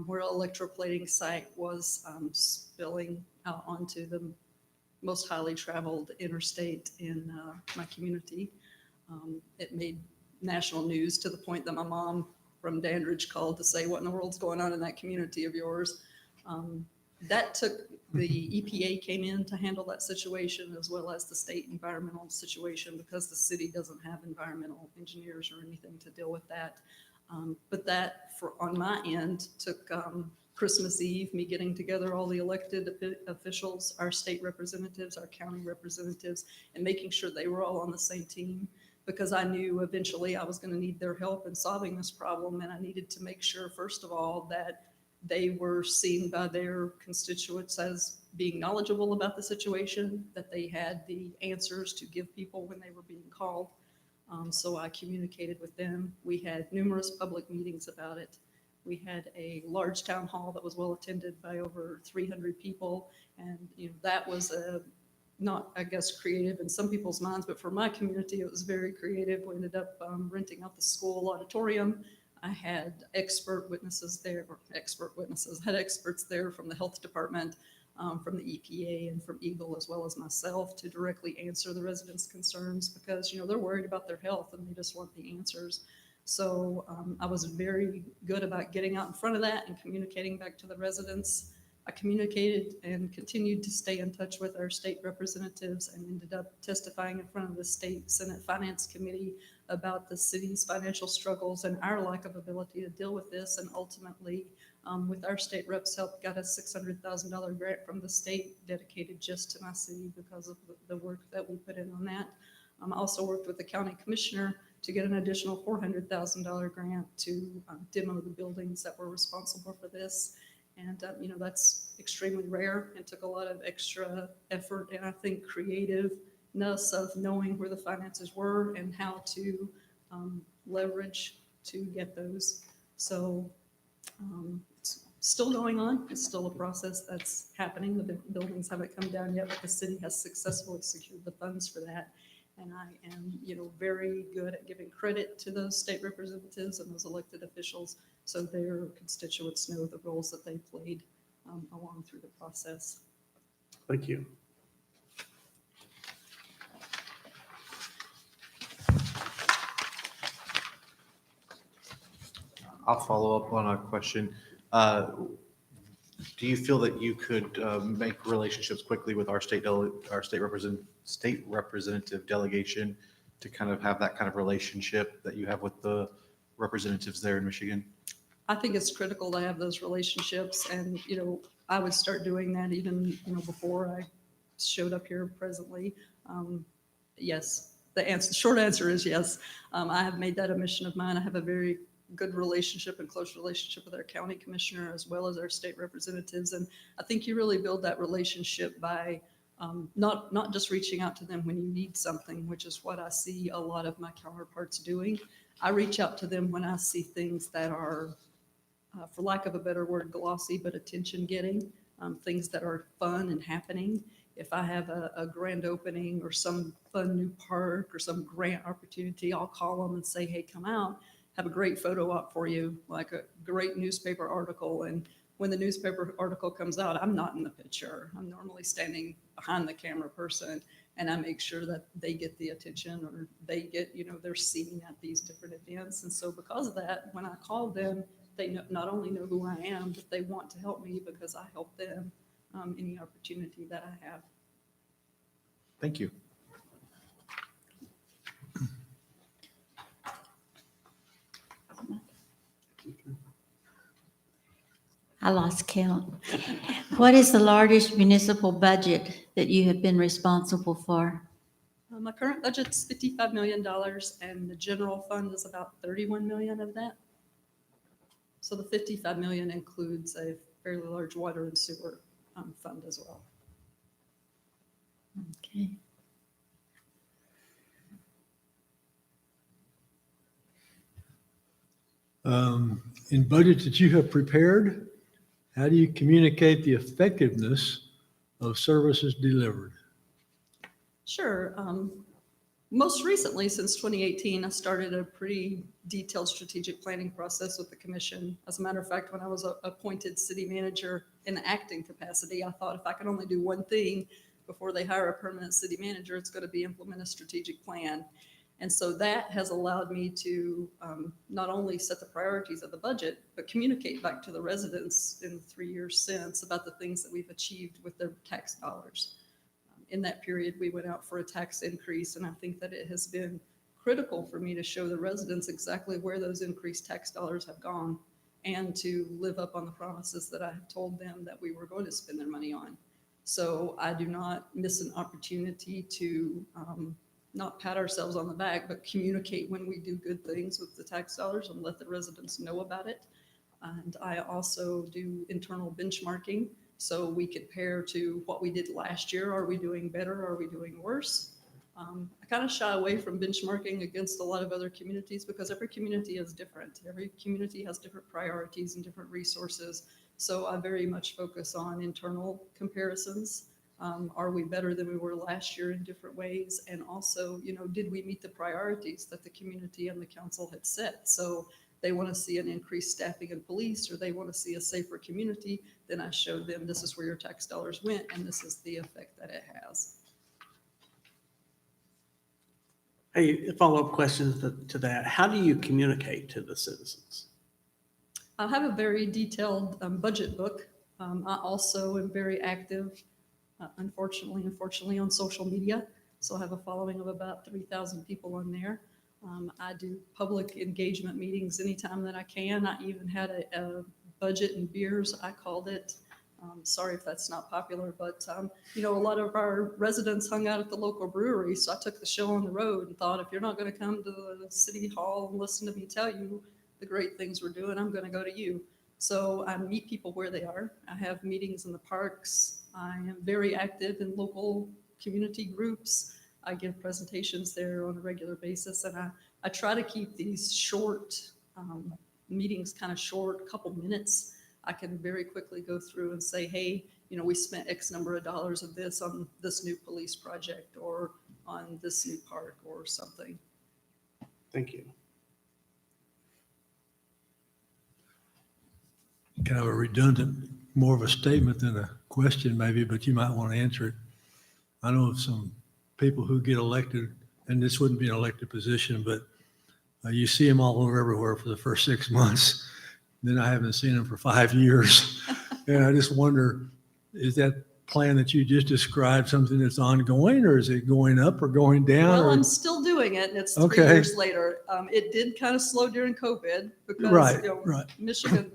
where an electroplating site was spilling out onto the most highly traveled interstate in my community. It made national news to the point that my mom from Dandridge called to say, "What in the world's going on in that community of yours?" That took, the EPA came in to handle that situation, as well as the state environmental situation, because the city doesn't have environmental engineers or anything to deal with that. But that, for on my end, took Christmas Eve, me getting together all the elected officials, our state representatives, our county representatives, and making sure they were all on the same team, because I knew eventually I was going to need their help in solving this problem. And I needed to make sure, first of all, that they were seen by their constituents as being knowledgeable about the situation, that they had the answers to give people when they were being called. So I communicated with them. We had numerous public meetings about it. We had a large town hall that was well attended by over 300 people. And that was not, I guess, creative in some people's minds, but for my community, it was very creative. We ended up renting out the school auditorium. I had expert witnesses there, had experts there from the health department, from the EPA and from Eagle, as well as myself, to directly answer the residents' concerns, because, they're worried about their health and they just want the answers. So I was very good about getting out in front of that and communicating back to the residents. I communicated and continued to stay in touch with our state representatives, and ended up testifying in front of the state Senate Finance Committee about the city's financial struggles and our lack of ability to deal with this. And ultimately, with our state reps' help, got a $600,000 grant from the state dedicated just to my city because of the work that we put in on that. I also worked with the county commissioner to get an additional $400,000 grant to demo the buildings that were responsible for this. And, that's extremely rare and took a lot of extra effort, and I think creativeness of knowing where the finances were and how to leverage to get those. So it's still going on. It's still a process that's happening. The buildings haven't come down yet, but the city has successfully secured the funds for that. And I am, very good at giving credit to those state representatives and those elected officials, so their constituents know the roles that they played along through the process. Thank you. I'll follow up on a question. Do you feel that you could make relationships quickly with our state representative delegation to kind of have that kind of relationship that you have with the representatives there in Michigan? I think it's critical to have those relationships, and I would start doing that even before I showed up here presently. Yes, the short answer is yes. I have made that a mission of mine. I have a very good relationship and close relationship with our county commissioner, as well as our state representatives, and I think you really build that relationship by not just reaching out to them when you need something, which is what I see a lot of my counterparts doing. I reach out to them when I see things that are, for lack of a better word, glossy, but attention getting, things that are fun and happening. If I have a grand opening or some fun new park or some grant opportunity, I'll call them and say, "Hey, come out, have a great photo op for you," like a great newspaper article. And when the newspaper article comes out, I'm not in the picture. I'm normally standing behind the camera person, and I make sure that they get the attention, or they get, they're seen at these different events. And so because of that, when I call them, they not only know who I am, but they want to help me because I help them any opportunity that I have. Thank you. I lost count. What is the largest municipal budget that you have been responsible for? My current budget's $55 million, and the general fund is about 31 million of that. So the 55 million includes a fairly large water and sewer fund as well. Okay. In budgets that you have prepared, How do you communicate the effectiveness of services delivered? Sure. Most recently, since 2018, I started a pretty detailed strategic planning process with the commission. As a matter of fact, when I was appointed city manager in acting capacity, I thought if I could only do one thing before they hire a permanent city manager, it's going to be implement a strategic plan. And so that has allowed me to not only set the priorities of the budget, but communicate back to the residents in the 3 years since about the things that we've achieved with their tax dollars. In that period, we went out for a tax increase, and I think that it has been critical for me to show the residents exactly where those increased tax dollars have gone and to live up on the promises that I have told them that we were going to spend their money on. So I do not miss an opportunity to not pat ourselves on the back, but communicate when we do good things with the tax dollars and let the residents know about it. And I also do internal benchmarking. So we compare to what we did last year. Are we doing better? Are we doing worse? I kind of shy away from benchmarking against a lot of other communities because every community is different. Every community has different priorities and different resources. So I very much focus on internal comparisons. Are we better than we were last year in different ways? And also, did we meet the priorities that the community and the council had set? So they want to see an increased staffing in police, or they want to see a safer community, then I show them this is where your tax dollars went and this is the effect that it has. Hey, follow-up questions to that. How do you communicate to the citizens? I have a very detailed budget book. I also am very active, unfortunately, on social media. So I have a following of about 3,000 people on there. I do public engagement meetings anytime that I can. I even had a budget and beers, I called it. Sorry if that's not popular, but a lot of our residents hung out at the local brewery. So I took the show on the road and thought, if you're not going to come to the city hall and listen to me tell you the great things we're doing, I'm going to go to you. So I meet people where they are. I have meetings in the parks. I am very active in local community groups. I give presentations there on a regular basis, and I try to keep these short meetings kind of short, a couple minutes. I can very quickly go through and say, hey, we spent X number of dollars of this on this new police project or on this new park or something. Thank you. Kind of a redundant, more of a statement than a question maybe, but you might want to answer it. I know of some people who get elected, and this wouldn't be an elected position, but you see them all over everywhere for the first 6 months. Then I haven't seen them for 5 years. And I just wonder, is that plan that you just described something that's ongoing, or is it going up or going down? Well, or- I'm still doing it, and it's 3 Okay. years later. It did kind of slow during COVID because Right, right. Michigan,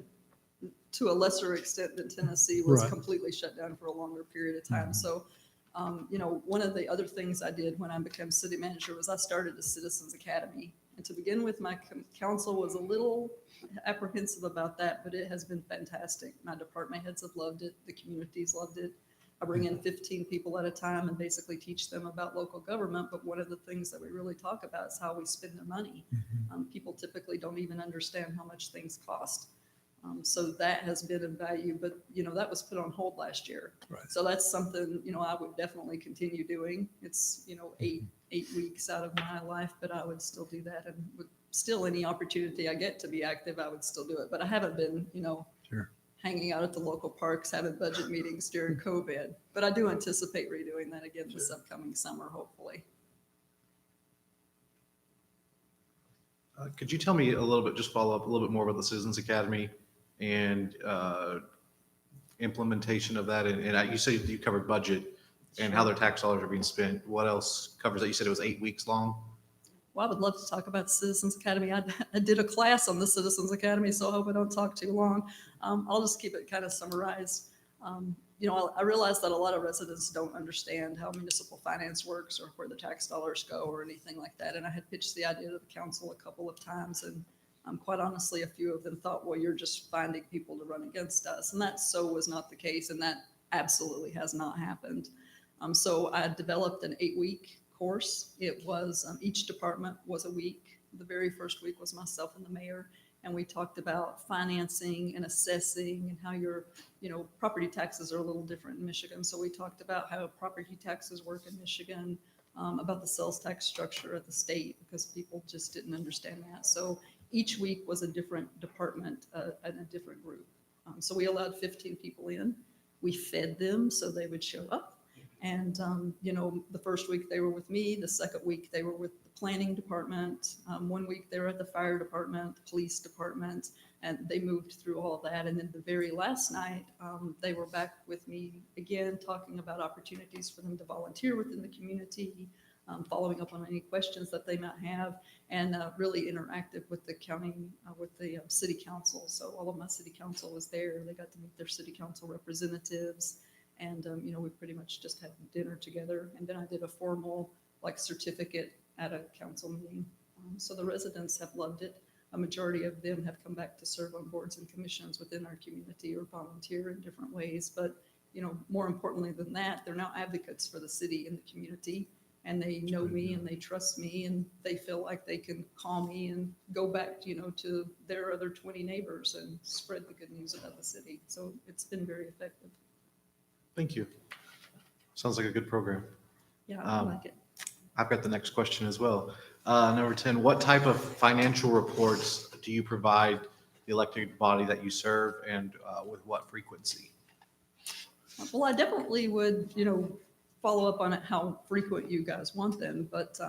to a lesser extent than Tennessee, was Right. completely shut down for a longer period of time. Mhm. So, one of the other things I did when I became city manager was I started a Citizens Academy. And to begin with, my council was a little apprehensive about that, but it has been fantastic. My department heads have loved it. The communities loved it. I bring in 15 people at a time and basically teach them about local government. But one of the things that we really talk about is how we spend their money. People typically don't even understand how much things cost. So that has been of value, but that was put on hold last year. Right. So that's something, I would definitely continue doing. It's, 8 weeks out of my life, but I would still do that. And with still any opportunity I get to be active, I would still do it. But I haven't been, Sure. hanging out at the local parks, having budget meetings during COVID. But I do anticipate redoing that again this upcoming summer, hopefully. Could you tell me a little bit, just follow up a little bit more about the Citizens Academy and implementation of that? And you said you covered budget and how their tax dollars are being spent. What else covers that? You said it was 8 weeks long? Well, I would love to talk about Citizens Academy. I did a class on the Citizens Academy, so I hope I don't talk too long. I'll just keep it kind of summarized. I realize that a lot of residents don't understand how municipal finance works or where the tax dollars go or anything like that. And I had pitched the idea to the council a couple of times, and quite honestly, a few of them thought, well, you're just finding people to run against us. And that so was not the case, and that absolutely has not happened. So I developed an 8-week course. It was each department was a week. The very first week was myself and the mayor, and we talked about financing and assessing and how your, property taxes are a little different in Michigan. So we talked about how property taxes work in Michigan, about the sales tax structure at the state, because people just didn't understand that. So each week was a different department and a different group. So we allowed 15 people in. We fed them so they would show up. And, the first week they were with me, the second week they were with the planning department. 1 week they were at the fire department, the police department, and they moved through all of that. And then the very last night, they were back with me again, talking about opportunities for them to volunteer within the community, following up on any questions that they might have, and really interactive with the county, with the city council. So all of my city council was there. They got to meet their city council representatives. And, we pretty much just had dinner together. And then I did a formal certificate at a council meeting. So the residents have loved it. A majority of them have come back to serve on boards and commissions within our community or volunteer in different ways. But, more importantly than that, they're now advocates for the city and the community. And they know me and they trust me and they feel like they can call me and go back, to their other 20 neighbors and spread the good news about the city. So it's been very effective. Thank you. Sounds like a good program. Yeah, I like it. I've got the next question as well. Number 10, what type of financial reports do you provide the elected body that you serve, and with what frequency? Well, I definitely would, follow up on it, how frequent you guys want them. But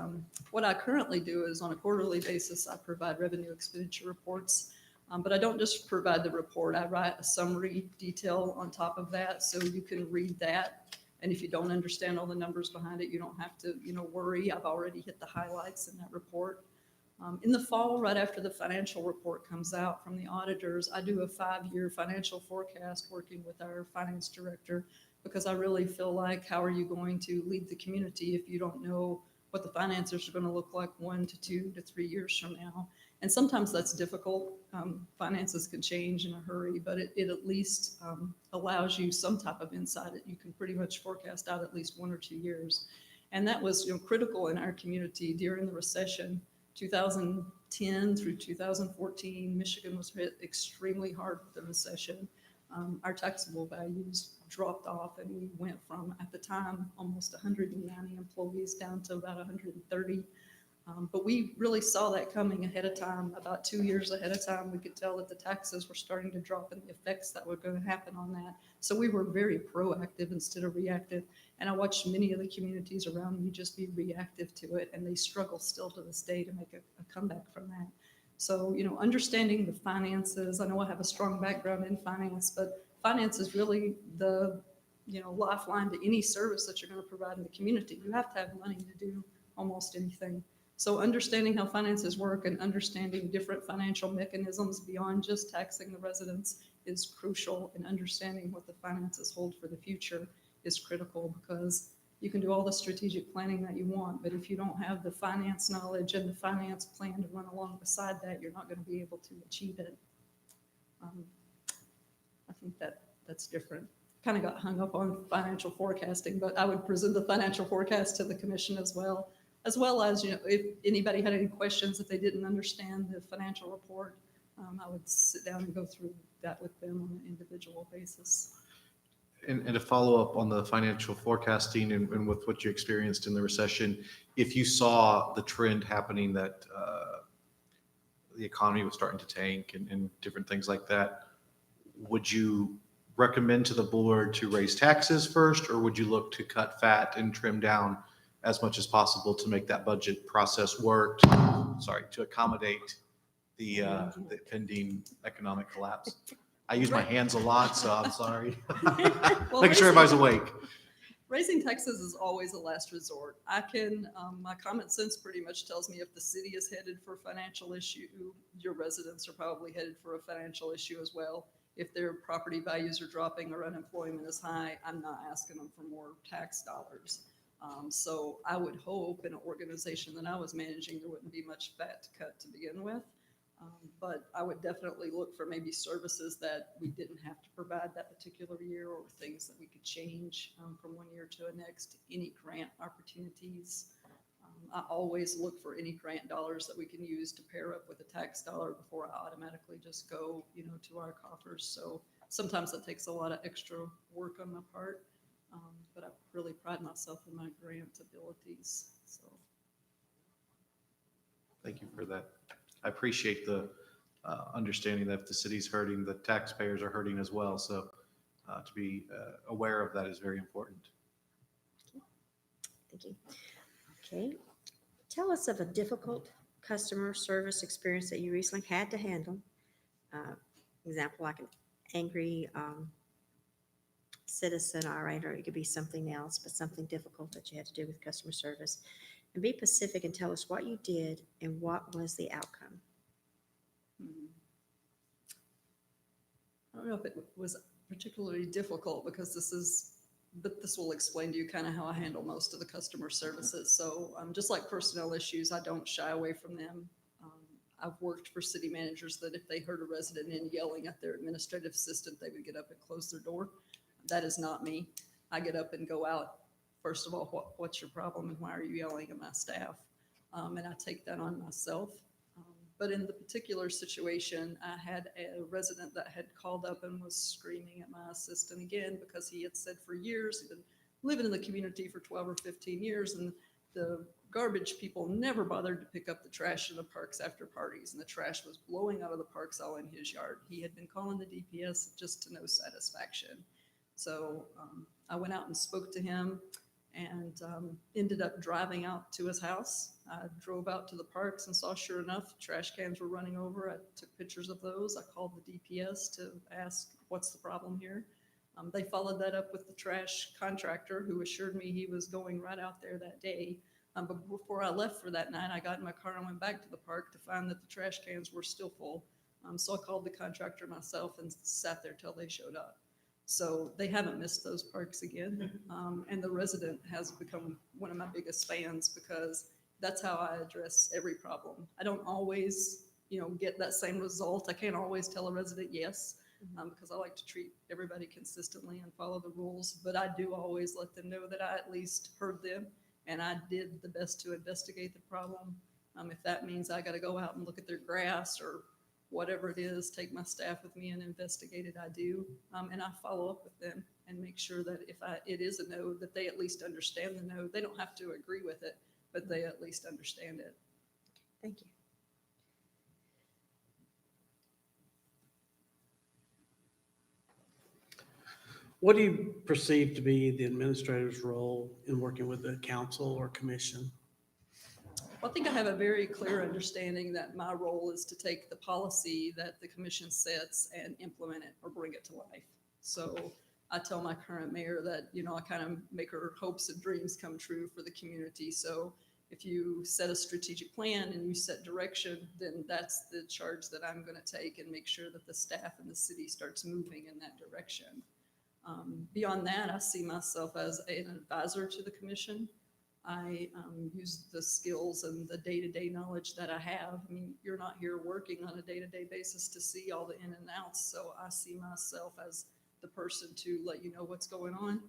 what I currently do is on a quarterly basis, I provide revenue expenditure reports. But I don't just provide the report. I write a summary detail on top of that so you can read that. And if you don't understand all the numbers behind it, you don't have to, worry. I've already hit the highlights in that report. In the fall, right after the financial report comes out from the auditors, I do a 5-year financial forecast working with our finance director, because I really feel like, how are you going to lead the community if you don't know what the finances are going to look like 1 to 2 to 3 years from now? And sometimes that's difficult. Finances can change in a hurry, but it at least allows you some type of insight that you can pretty much forecast out at least 1 or 2 years. And that was critical in our community during the recession. 2010 through 2014, Michigan was hit extremely hard with the recession. Our taxable values dropped off, and we went from, at the time, almost 190 employees down to about 130. But we really saw that coming ahead of time. About 2 years ahead of time, we could tell that the taxes were starting to drop and the effects that were going to happen on that. So we were very proactive instead of reactive. And I watched many of the communities around me just be reactive to it, and they struggle still to this day to make a comeback from that. So, understanding the finances, I know I have a strong background in finance, but finance is really the, lifeline to any service that you're going to provide in the community. You have to have money to do almost anything. So understanding how finances work and understanding different financial mechanisms beyond just taxing the residents is crucial, and understanding what the finances hold for the future is critical, because you can do all the strategic planning that you want, but if you don't have the finance knowledge and the finance plan to run along beside that, you're not going to be able to achieve it. I think that's different. Kind of got hung up on financial forecasting, but I would present the financial forecast to the commission as well as, if anybody had any questions, if they didn't understand the financial report, I would sit down and go through that with them on an individual basis. And to follow up on the financial forecasting and with what you experienced in the recession, if you saw the trend happening that the economy was starting to tank and different things like that, would you recommend to the board to raise taxes first, or would you look to cut fat and trim down as much as possible to make that budget process work, to accommodate the pending economic collapse? I use my hands a lot, so I'm sorry. Well, Making sure everybody's awake. Raising taxes is always a last resort. My common sense pretty much tells me if the city is headed for a financial issue, your residents are probably headed for a financial issue as well. If their property values are dropping or unemployment is high, I'm not asking them for more tax dollars. So I would hope in an organization that I was managing, there wouldn't be much fat to cut to begin with. But I would definitely look for maybe services that we didn't have to provide that particular year, or things that we could change from one year to the next. Any grant opportunities, I always look for any grant dollars that we can use to pair up with a tax dollar before I automatically just go, to our coffers. So sometimes that takes a lot of extra work on my part, but I really pride myself in my grant abilities, so. Thank you for that. I appreciate the understanding that if the city's hurting, the taxpayers are hurting as well. So to be aware of that is very important. Thank you. Okay. Tell us of a difficult customer service experience that you recently had to handle. Example, like an angry citizen, all right, or it could be something else, but something difficult that you had to do with customer service. And be specific and tell us what you did and what was the outcome. I don't know if it was particularly difficult because this will explain to you kind of how I handle most of the customer services. So just like personnel issues, I don't shy away from them. I've worked for city managers that if they heard a resident in yelling at their administrative assistant, they would get up and close their door. That is not me. I get up and go out. First of all, what's your problem and why are you yelling at my staff? And I take that on myself. But in the particular situation, I had a resident that had called up and was screaming at my assistant again because he had said for years, he'd been living in the community for 12 or 15 years, and the garbage people never bothered to pick up the trash in the parks after parties, and the trash was blowing out of the parks all in his yard. He had been calling the DPS just to no satisfaction. So I went out and spoke to him and ended up driving out to his house. I drove out to the parks and saw, sure enough, trash cans were running over. I took pictures of those. I called the DPS to ask, what's the problem here? They followed that up with the trash contractor who assured me he was going right out there that day. But before I left for that night, I got in my car and went back to the park to find that the trash cans were still full. So I called the contractor myself and sat there till they showed up. So they haven't missed those parks again. And the resident has become one of my biggest fans because that's how I address every problem. I don't always, get that same result. I can't always tell a resident yes, because I like to treat everybody consistently and follow the rules. But I do always let them know that I at least heard them and I did the best to investigate the problem. If that means I got to go out and look at their grass or whatever it is, take my staff with me and investigate it, I do. And I follow up with them and make sure that if it is a no, that they at least understand the no. They don't have to agree with it, but they at least understand it. Thank you. What do you perceive to be the administrator's role in working with the council or commission? Well, I think I have a very clear understanding that my role is to take the policy that the commission sets and implement it or bring it to life. So I tell my current mayor that, I kind of make her hopes and dreams come true for the community. So if you set a strategic plan and you set direction, then that's the charge that I'm going to take and make sure that the staff and the city starts moving in that direction. Beyond that, I see myself as an advisor to the commission. I use the skills and the day-to-day knowledge that I have. I mean, you're not here working on a day-to-day basis to see all the in and outs. So I see myself as the person to let you know what's going on,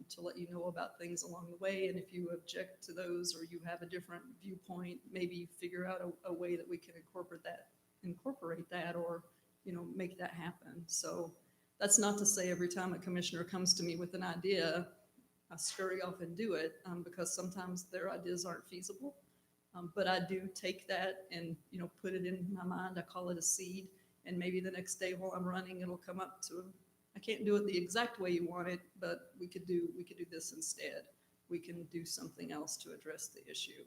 to let you know about things along the way. And if you object to those or you have a different viewpoint, maybe figure out a way that we can incorporate that or, make that happen. So that's not to say every time a commissioner comes to me with an idea, I scurry off and do it because sometimes their ideas aren't feasible. But I do take that and, put it in my mind. I call it a seed. And maybe the next day while I'm running, it'll come up to, I can't do it the exact way you want it, but we could do this instead. We can do something else to address the issue.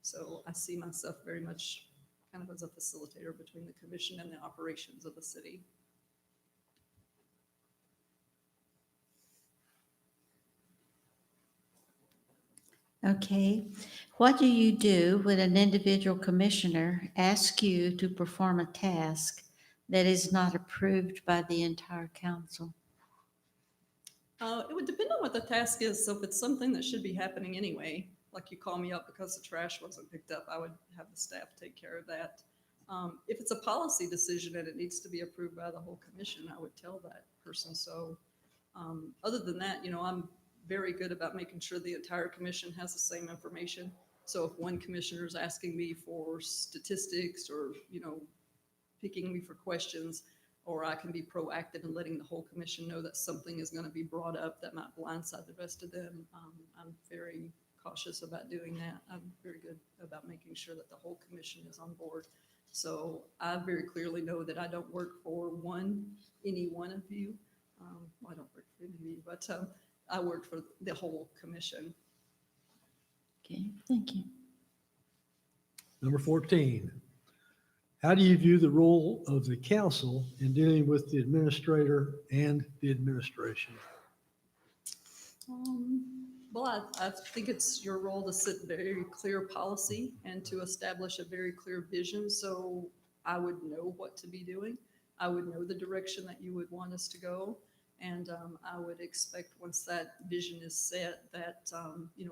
So I see myself very much kind of as a facilitator between the commission and the operations of the city. Okay. What do you do when an individual commissioner asks you to perform a task that is not approved by the entire council? It would depend on what the task is. So if it's something that should be happening anyway, like you call me up because the trash wasn't picked up, I would have the staff take care of that. If it's a policy decision and it needs to be approved by the whole commission, I would tell that person. So other than that, I'm very good about making sure the entire commission has the same information. So if one commissioner is asking me for statistics or, picking me for questions, or I can be proactive in letting the whole commission know that something is going to be brought up that might blindside the rest of them, I'm very cautious about doing that. I'm very good about making sure that the whole commission is on board. So I very clearly know that I don't work for any one of you. I don't work for any of you, but I work for the whole commission. Okay, thank you. Number 14, how do you view the role of the council in dealing with the administrator and the administration? Well, I think it's your role to set very clear policy and to establish a very clear vision. So I would know what to be doing. I would know the direction that you would want us to go. And I would expect once that vision is set that,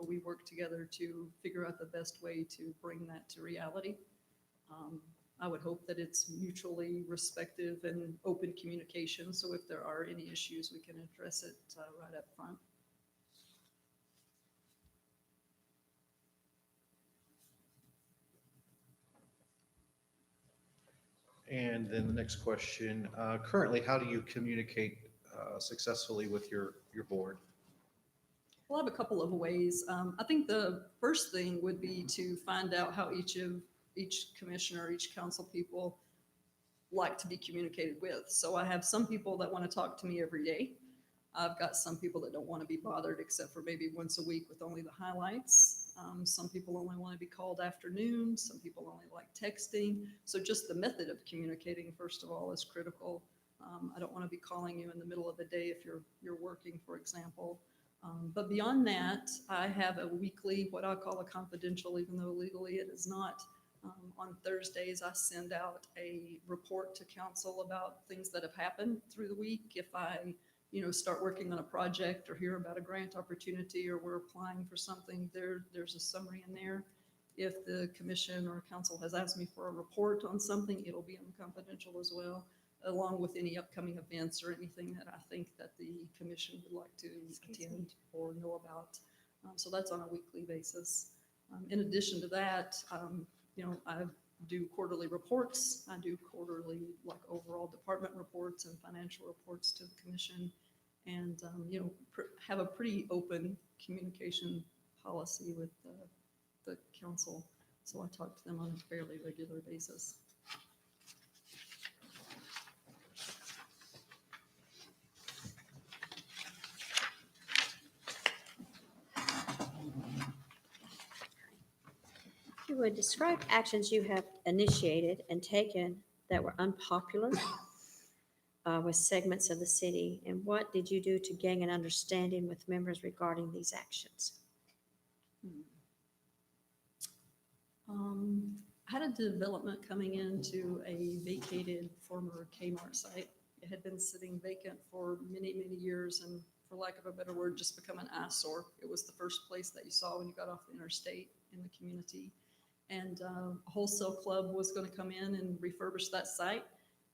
we work together to figure out the best way to bring that to reality. I would hope that it's mutually respectful and open communication. So if there are any issues, we can address it right up front. And then the next question, currently, how do you communicate successfully with your board? Well, I have a couple of ways. I think the first thing would be to find out how each commissioner, each council people like to be communicated with. So I have some people that want to talk to me every day. I've got some people that don't want to be bothered except for maybe once a week with only the highlights. Some people only want to be called afternoon. Some people only like texting. So just the method of communicating, first of all, is critical. I don't want to be calling you in the middle of the day if you're working, for example. But beyond that, I have a weekly, what I call a confidential, even though legally it is not. On Thursdays, I send out a report to council about things that have happened through the week. If I, start working on a project or hear about a grant opportunity or we're applying for something, there's a summary in there. If the commission or council has asked me for a report on something, it'll be in the confidential as well, along with any upcoming events or anything that I think that the commission would like to attend or know about. So that's on a weekly basis. In addition to that, I do quarterly reports. I do quarterly, overall department reports and financial reports to the commission, and have a pretty open communication policy with the council. So I talk to them on a fairly regular basis. You would describe actions you have initiated and taken that were unpopular with segments of the city, and what did you do to gain an understanding with members regarding these actions? I had a development coming into a vacated former Kmart site. It had been sitting vacant for many, many years, and for lack of a better word, just become an eyesore. It was the first place that you saw when you got off the interstate in the community. And a wholesale club was going to come in and refurbish that site,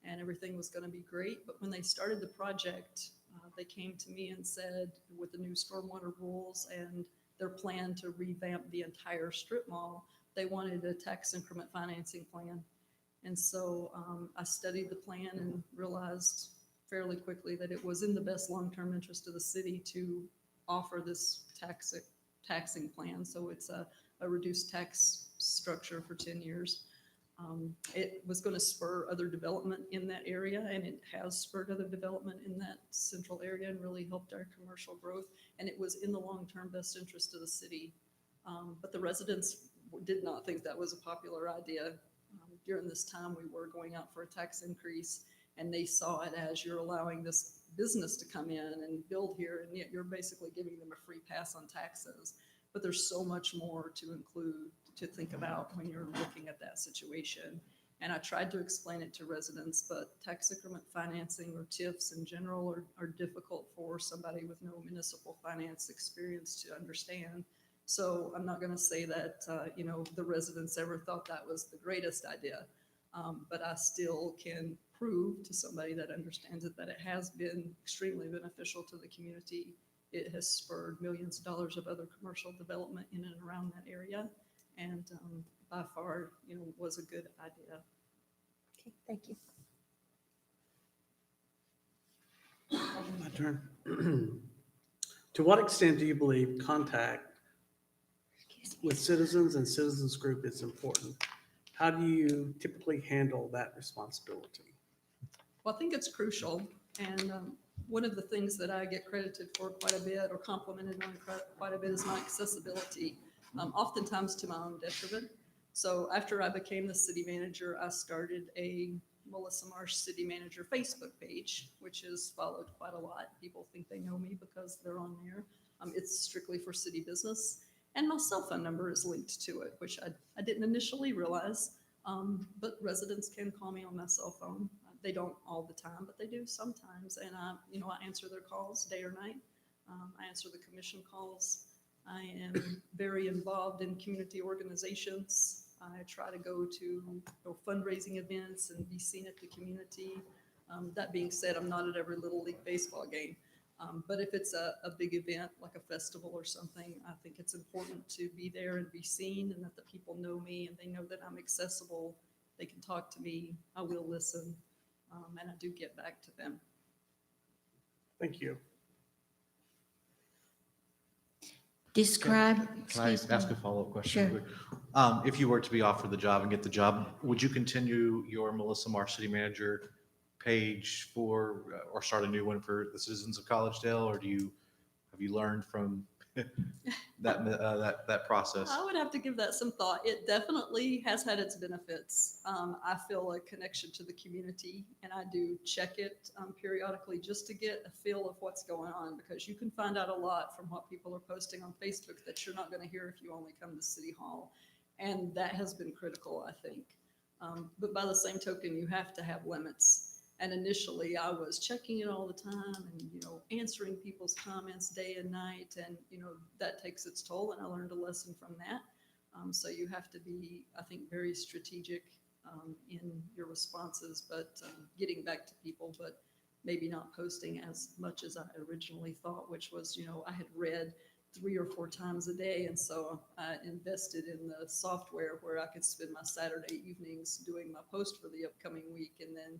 and everything was going to be great. But when they started the project, they came to me and said, with the new stormwater rules and their plan to revamp the entire strip mall, they wanted a tax increment financing plan. And so I studied the plan and realized fairly quickly that it was in the best long-term interest of the city to offer this taxing plan. So it's a reduced tax structure for 10 years. It was going to spur other development in that area, and it has spurred other development in that central area and really helped our commercial growth. And it was in the long-term best interest of the city. But the residents did not think that was a popular idea. During this time, we were going out for a tax increase, and they saw it as, you're allowing this business to come in and build here, and yet you're basically giving them a free pass on taxes. But there's so much more to think about when you're looking at that situation. And I tried to explain it to residents, but tax increment financing or TIFs in general are difficult for somebody with no municipal finance experience to understand. So I'm not going to say that, the residents ever thought that was the greatest idea, but I still can prove to somebody that understands it that it has been extremely beneficial to the community. It has spurred millions of dollars of other commercial development in and around that area. and by far, was a good idea. Okay, thank you. My turn. To what extent do you believe contact with citizens and citizens group is important? How do you typically handle that responsibility? Well, I think it's crucial, and one of the things that I get credited for quite a bit or complimented on quite a bit is my accessibility, oftentimes to my own detriment. So after I became the city manager, I started a Melissa Marsh City Manager Facebook page, which is followed quite a lot. People think they know me because they're on there. It's strictly for city business. And my cell phone number is linked to it, which I didn't initially realize, but residents can call me on my cell phone. They don't all the time, but they do sometimes. And I answer their calls day or night. I answer the commission calls. I am very involved in community organizations. I try to go to fundraising events and be seen at the community. That being said, I'm not at every Little League baseball game. But if it's a big event like a festival or something, I think it's important to be there and be seen, and that the people know me and they know that I'm accessible. They can talk to me. I will listen, and I do get back to them. Thank you. Describe, Can I excuse ask me. a follow-up question? Sure. real quick? If you were to be offered the job and get the job, would you continue your Melissa Marsh City Manager page for, or start a new one for the citizens of Collegedale, or have you learned from that process? I would have to give that some thought. It definitely has had its benefits. I feel a connection to the community, and I do check it periodically just to get a feel of what's going on, because you can find out a lot from what people are posting on Facebook that you're not going to hear if you only come to City Hall. And that has been critical, I think. But by the same token, you have to have limits. And initially I was checking it all the time and, answering people's comments day and night. And, that takes its toll. And I learned a lesson from that. So you have to be, I think, very strategic in your responses, but getting back to people, but maybe not posting as much as I originally thought, which was, I had read 3 or 4 times a day. And so I invested in the software where I could spend my Saturday evenings doing my post for the upcoming week, and then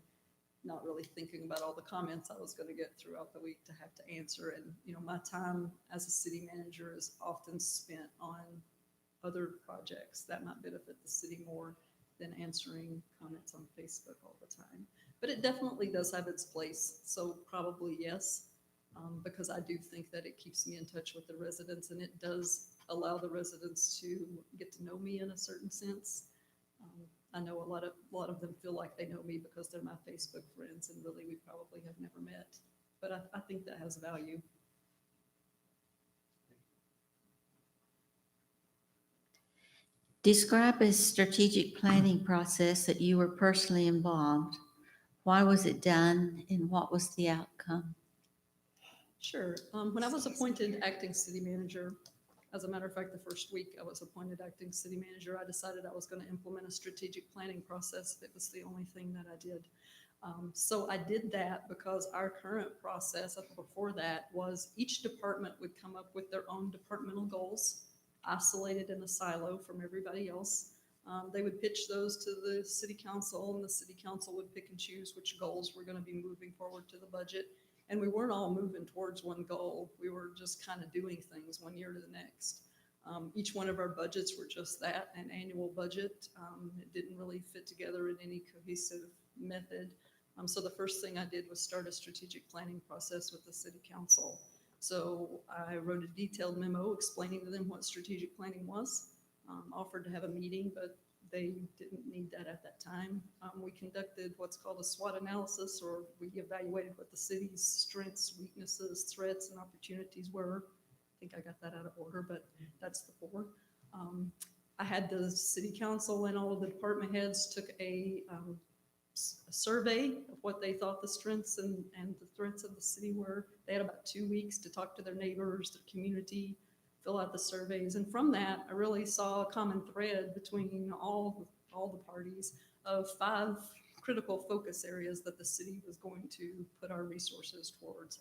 not really thinking about all the comments I was going to get throughout the week to have to answer. And, my time as a city manager is often spent on other projects that might benefit the city more than answering comments on Facebook all the time. But it definitely does have its place. So probably yes, because I do think that it keeps me in touch with the residents, and it does allow the residents to get to know me in a certain sense. I know a lot of them feel like they know me because they're my Facebook friends, and really we probably have never met. But I think that has value. Describe a strategic planning process that you were personally involved. Why was it done and what was the outcome? Sure. When I was appointed acting city manager, as a matter of fact, the first week I was appointed acting city manager, I decided I was going to implement a strategic planning process if it was the only thing that I did. So I did that because our current process before that was each department would come up with their own departmental goals, isolated in a silo from everybody else. They would pitch those to the city council, and the city council would pick and choose which goals were going to be moving forward to the budget. And we weren't all moving towards one goal. We were just kind of doing things one year to the next. Each one of our budgets were just that, an annual budget. It didn't really fit together in any cohesive method. So the first thing I did was start a strategic planning process with the city council. So I wrote a detailed memo explaining to them what strategic planning was, offered to have a meeting, but they didn't need that at that time. We conducted what's called a SWOT analysis, or we evaluated what the city's strengths, weaknesses, threats, and opportunities were. I think I got that out of order, but that's the 4. I had the city council and all of the department heads took a survey of what they thought the strengths and the threats of the city were. They had about 2 weeks to talk to their neighbors, their community, fill out the surveys. And from that, I really saw a common thread between all the parties of 5 critical focus areas that the city was going to put our resources towards.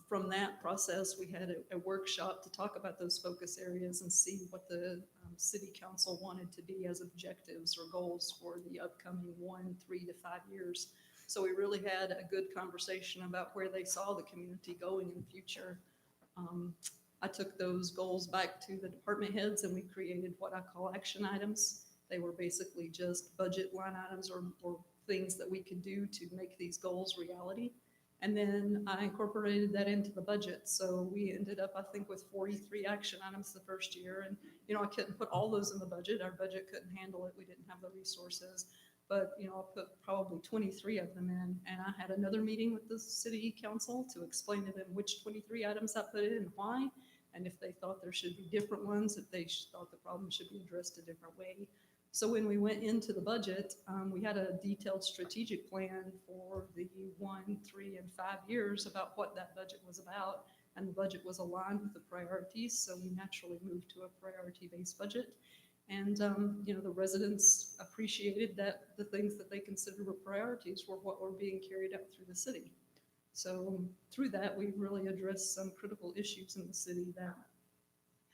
From that process, we had a workshop to talk about those focus areas and see what the city council wanted to be as objectives or goals for the upcoming 1, 3 to 5 years. So we really had a good conversation about where they saw the community going in the future. I took those goals back to the department heads and we created what I call action items. They were basically just budget line items or things that we could do to make these goals reality. And then I incorporated that into the budget. So we ended up, I think, with 43 action items the first year. And, I couldn't put all those in the budget. Our budget couldn't handle it. We didn't have the resources. But, I put probably 23 of them in. And I had another meeting with the city council to explain to them which 23 items I put in and why. And if they thought there should be different ones, if they thought the problem should be addressed a different way. So when we went into the budget, we had a detailed strategic plan for the 1, 3, and 5 years about what that budget was about. And the budget was aligned with the priorities. So we naturally moved to a priority-based budget. And, the residents appreciated that the things that they considered were priorities were what were being carried out through the city. So through that, we really addressed some critical issues in the city that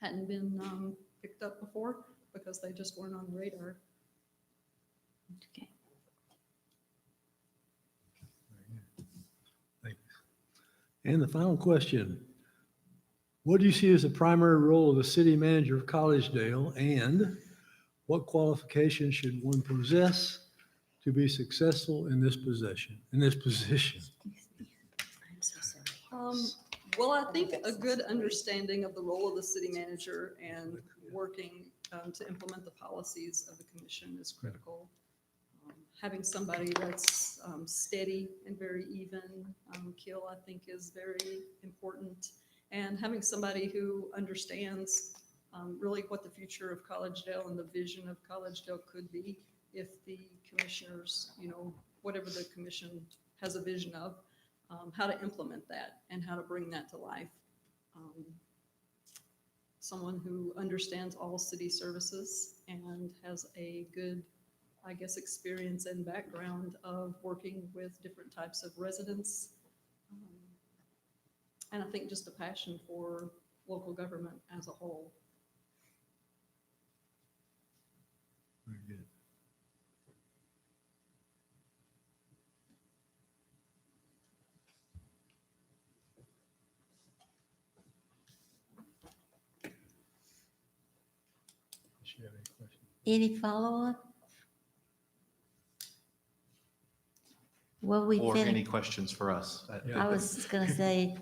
hadn't been picked up before, because they just weren't on the radar. Okay. Thanks. And the final question. What do you see as the primary role of the city manager of Collegedale, and what qualifications should one possess to be successful in this position? I'm so sorry. Well, I think a good understanding of the role of the city manager and working to implement the policies of the commission is critical. Having somebody that's steady and very even keel, I think, is very important. And having somebody who understands really what the future of Collegedale and the vision of Collegedale could be if the commissioners, whatever the commission has a vision of, how to implement that and how to bring that to life. Someone who understands all city services and has a good, experience and background of working with different types of residents. And I think just a passion for local government as a whole. Very good. Does she have any questions? Any follow-up? Well, we Or any finished, questions for us? I was going to say,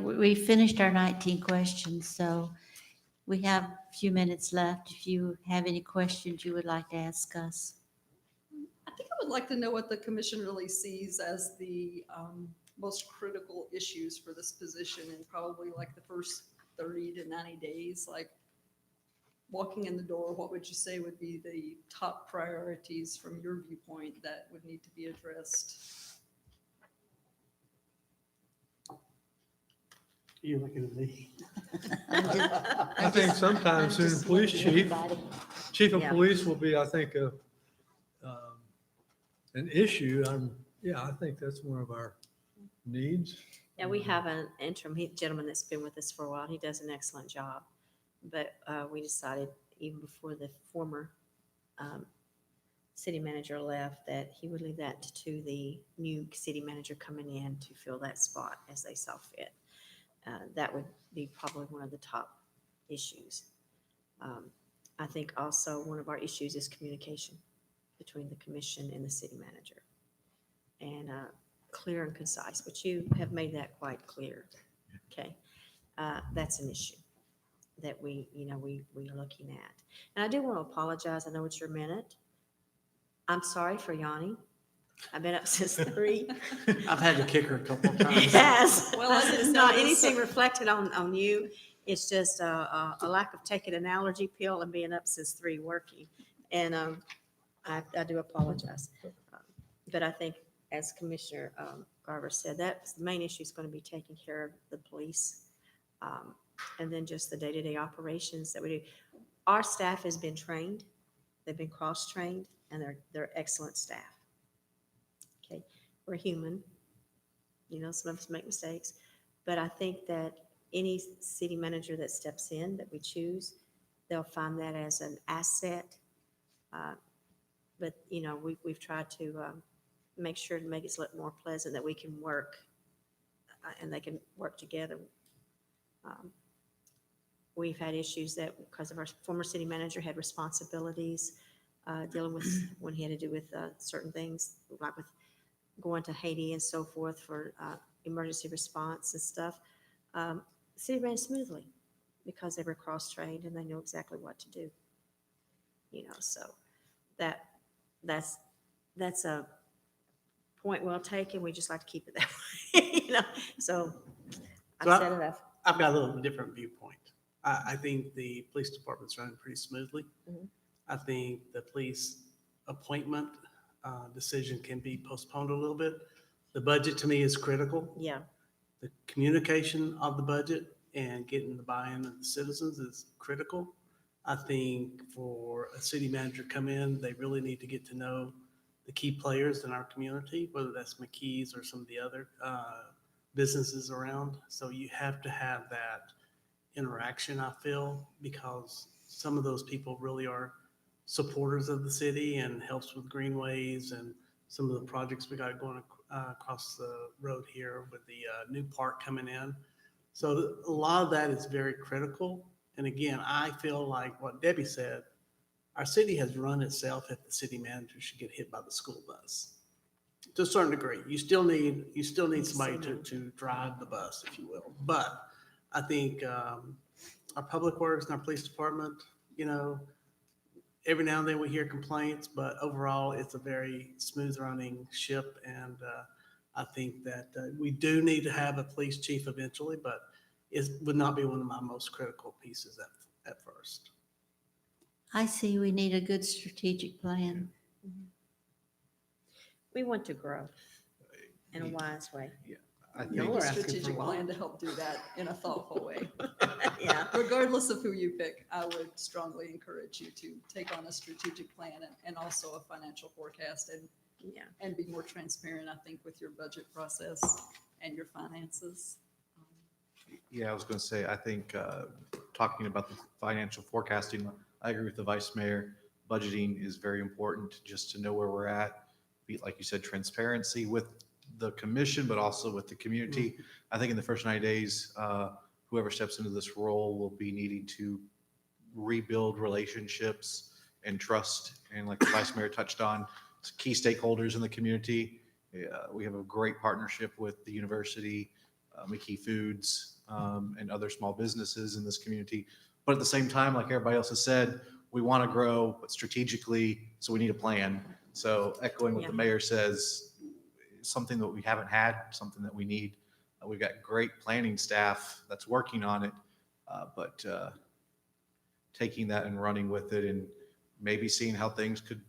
we finished our 19 questions, so we have a few minutes left. If you have any questions you would like to ask us. I think I would like to know what the commission really sees as the most critical issues for this position in probably like the first 30 to 90 days. Like walking in the door, what would you say would be the top priorities from your viewpoint that would need to be addressed? You're looking at me. I think sometimes soon the police chief of Yeah. police will be, I think, an issue. I think that's one of our needs. Yeah, we have an interim gentleman that's been with us for a while. He does an excellent job. But we decided even before the former city manager left that he would leave that to the new city manager coming in to fill that spot as they saw fit. That would be probably one of the top issues. I think also one of our issues is communication between the commission and the city manager. And clear and concise, but you have made that quite clear. Okay, that's an issue that we are looking at. And I do want to apologize. I know it's your minute. I'm sorry for yawning. I've been up since 3. I've had to kick her a couple of times. Yes. Well, I It's didn't not notice. anything reflected on you. It's just a lack of taking an allergy pill and being up since 3 working. And I do apologize. But I think, as Commissioner Garver said, that's the main issue is going to be taking care of the police. And then just the day-to-day operations that we do. Our staff has been trained. They've been cross-trained, and they're excellent staff. Okay, we're human. Some of us make mistakes. But I think that any city manager that steps in, that we choose, they'll find that as an asset. But, we've tried to make sure to make it a little more pleasant, that we can work and they can work together. We've had issues that because of our former city manager had responsibilities dealing with when he had to do with certain things, like with going to Haiti and so forth for emergency response and stuff. The city ran smoothly because they were cross-trained and they knew exactly what to do. So that's a point well taken. We just like to keep it that way, So So I've said enough. I've got a little different viewpoint. I think the police department's running pretty smoothly. Mhm. I think the police appointment decision can be postponed a little bit. The budget to me is critical. Yeah, The communication of the budget and getting the buy-in of the citizens is critical. I think for a city manager to come in, they really need to get to know the key players in our community, whether that's McKee's or some of the other businesses around. So you have to have that interaction, I feel, because some of those people really are supporters of the city and helps with greenways and some of the projects we got going across the road here with the new park coming in. So a lot of that is very critical. And again, I feel like what Debbie said, our city has run itself if the city manager should get hit by the school bus. To a certain degree, you still need somebody to drive the bus, if you will. But I think our public works and our police department, every now and then we hear complaints, but overall it's a very smooth running ship. And I think that we do need to have a police chief eventually, but it would not be one of my most critical pieces at first. I see we need a good strategic plan. we want to grow in a wise way. I Y'all think are asking for Strategic a lot. plan to help do that in a thoughtful way. Yeah. Regardless of who you pick, I would strongly encourage you to take on a strategic plan and also a financial forecast Yeah. and be more transparent, I think, with your budget process and your finances. Yeah, I was going to say, I think talking about the financial forecasting, I agree with the vice mayor. Budgeting is very important just to know where we're at. Be, like you said, transparency with the commission, but also with the community. I think in the first 90 days, whoever steps into this role will be needing to rebuild relationships and trust. And like the vice mayor touched on, key stakeholders in the community. We have a great partnership with the university, McKee Foods, and other small businesses in this community. But at the same time, like everybody else has said, we want to grow, but strategically, so we need a plan. So echoing what the mayor says, something that we haven't had, something that we need. We've got great planning staff that's working on it, but taking that and running with it and maybe seeing how things could,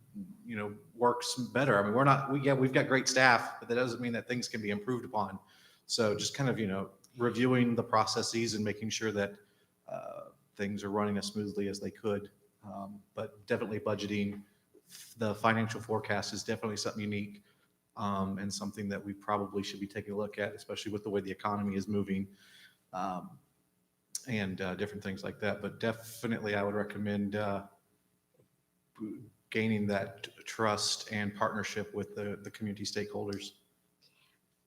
work better. I mean, we've got great staff, but that doesn't mean that things can be improved upon. So just kind of, reviewing the processes and making sure that things are running as smoothly as they could. But definitely budgeting, the financial forecast is definitely something unique and something that we probably should be taking a look at, especially with the way the economy is moving and different things like that. But definitely I would recommend gaining that trust and partnership with the community stakeholders.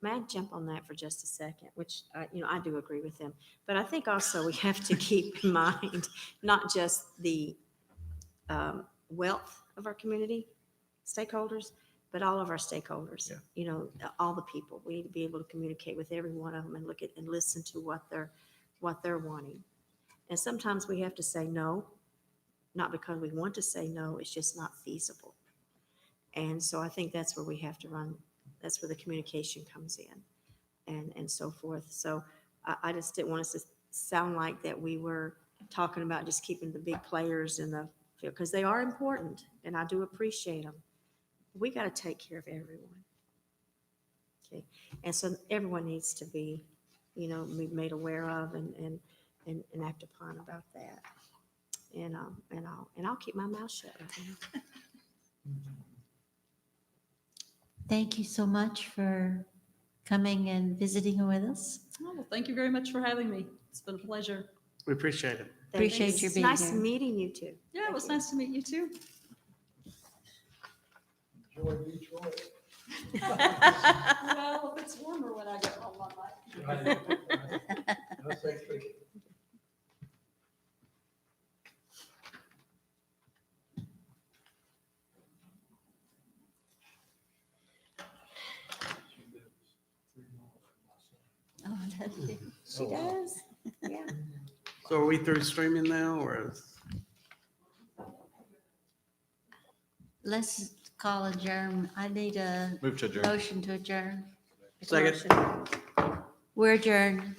May I jump on that for just a second, which, I do agree with them. But I think also we have to keep in mind, not just the wealth of our community stakeholders, but all of our stakeholders, all the people. We need to be able to communicate with every one of them and look at and listen to what they're wanting. And sometimes we have to say no, not because we want to say no, it's just not feasible. And so I think that's where we have to run. That's where the communication comes in and so forth. So I just didn't want us to sound like that we were talking about just keeping the big players in the field, because they are important and I do appreciate them. We got to take care of everyone. Okay. And so everyone needs to be, made aware of and act upon about that. And I'll keep my mouth shut right now. Thank you so much for coming and visiting with us. Oh, well, thank you very much for having me. It's been a pleasure. We appreciate it. Appreciate Thanks. your being Nice here. meeting you too. Yeah, it Thank was you. nice to meet you too. Enjoy Detroit. Well, if it's warmer when I get home, I might. That's actually- Oh, that's it. She does, yeah. So are we through streaming now or? Let's call adjourn. I need a Move to adjourn. motion to adjourn. Second. Motion. We're adjourned.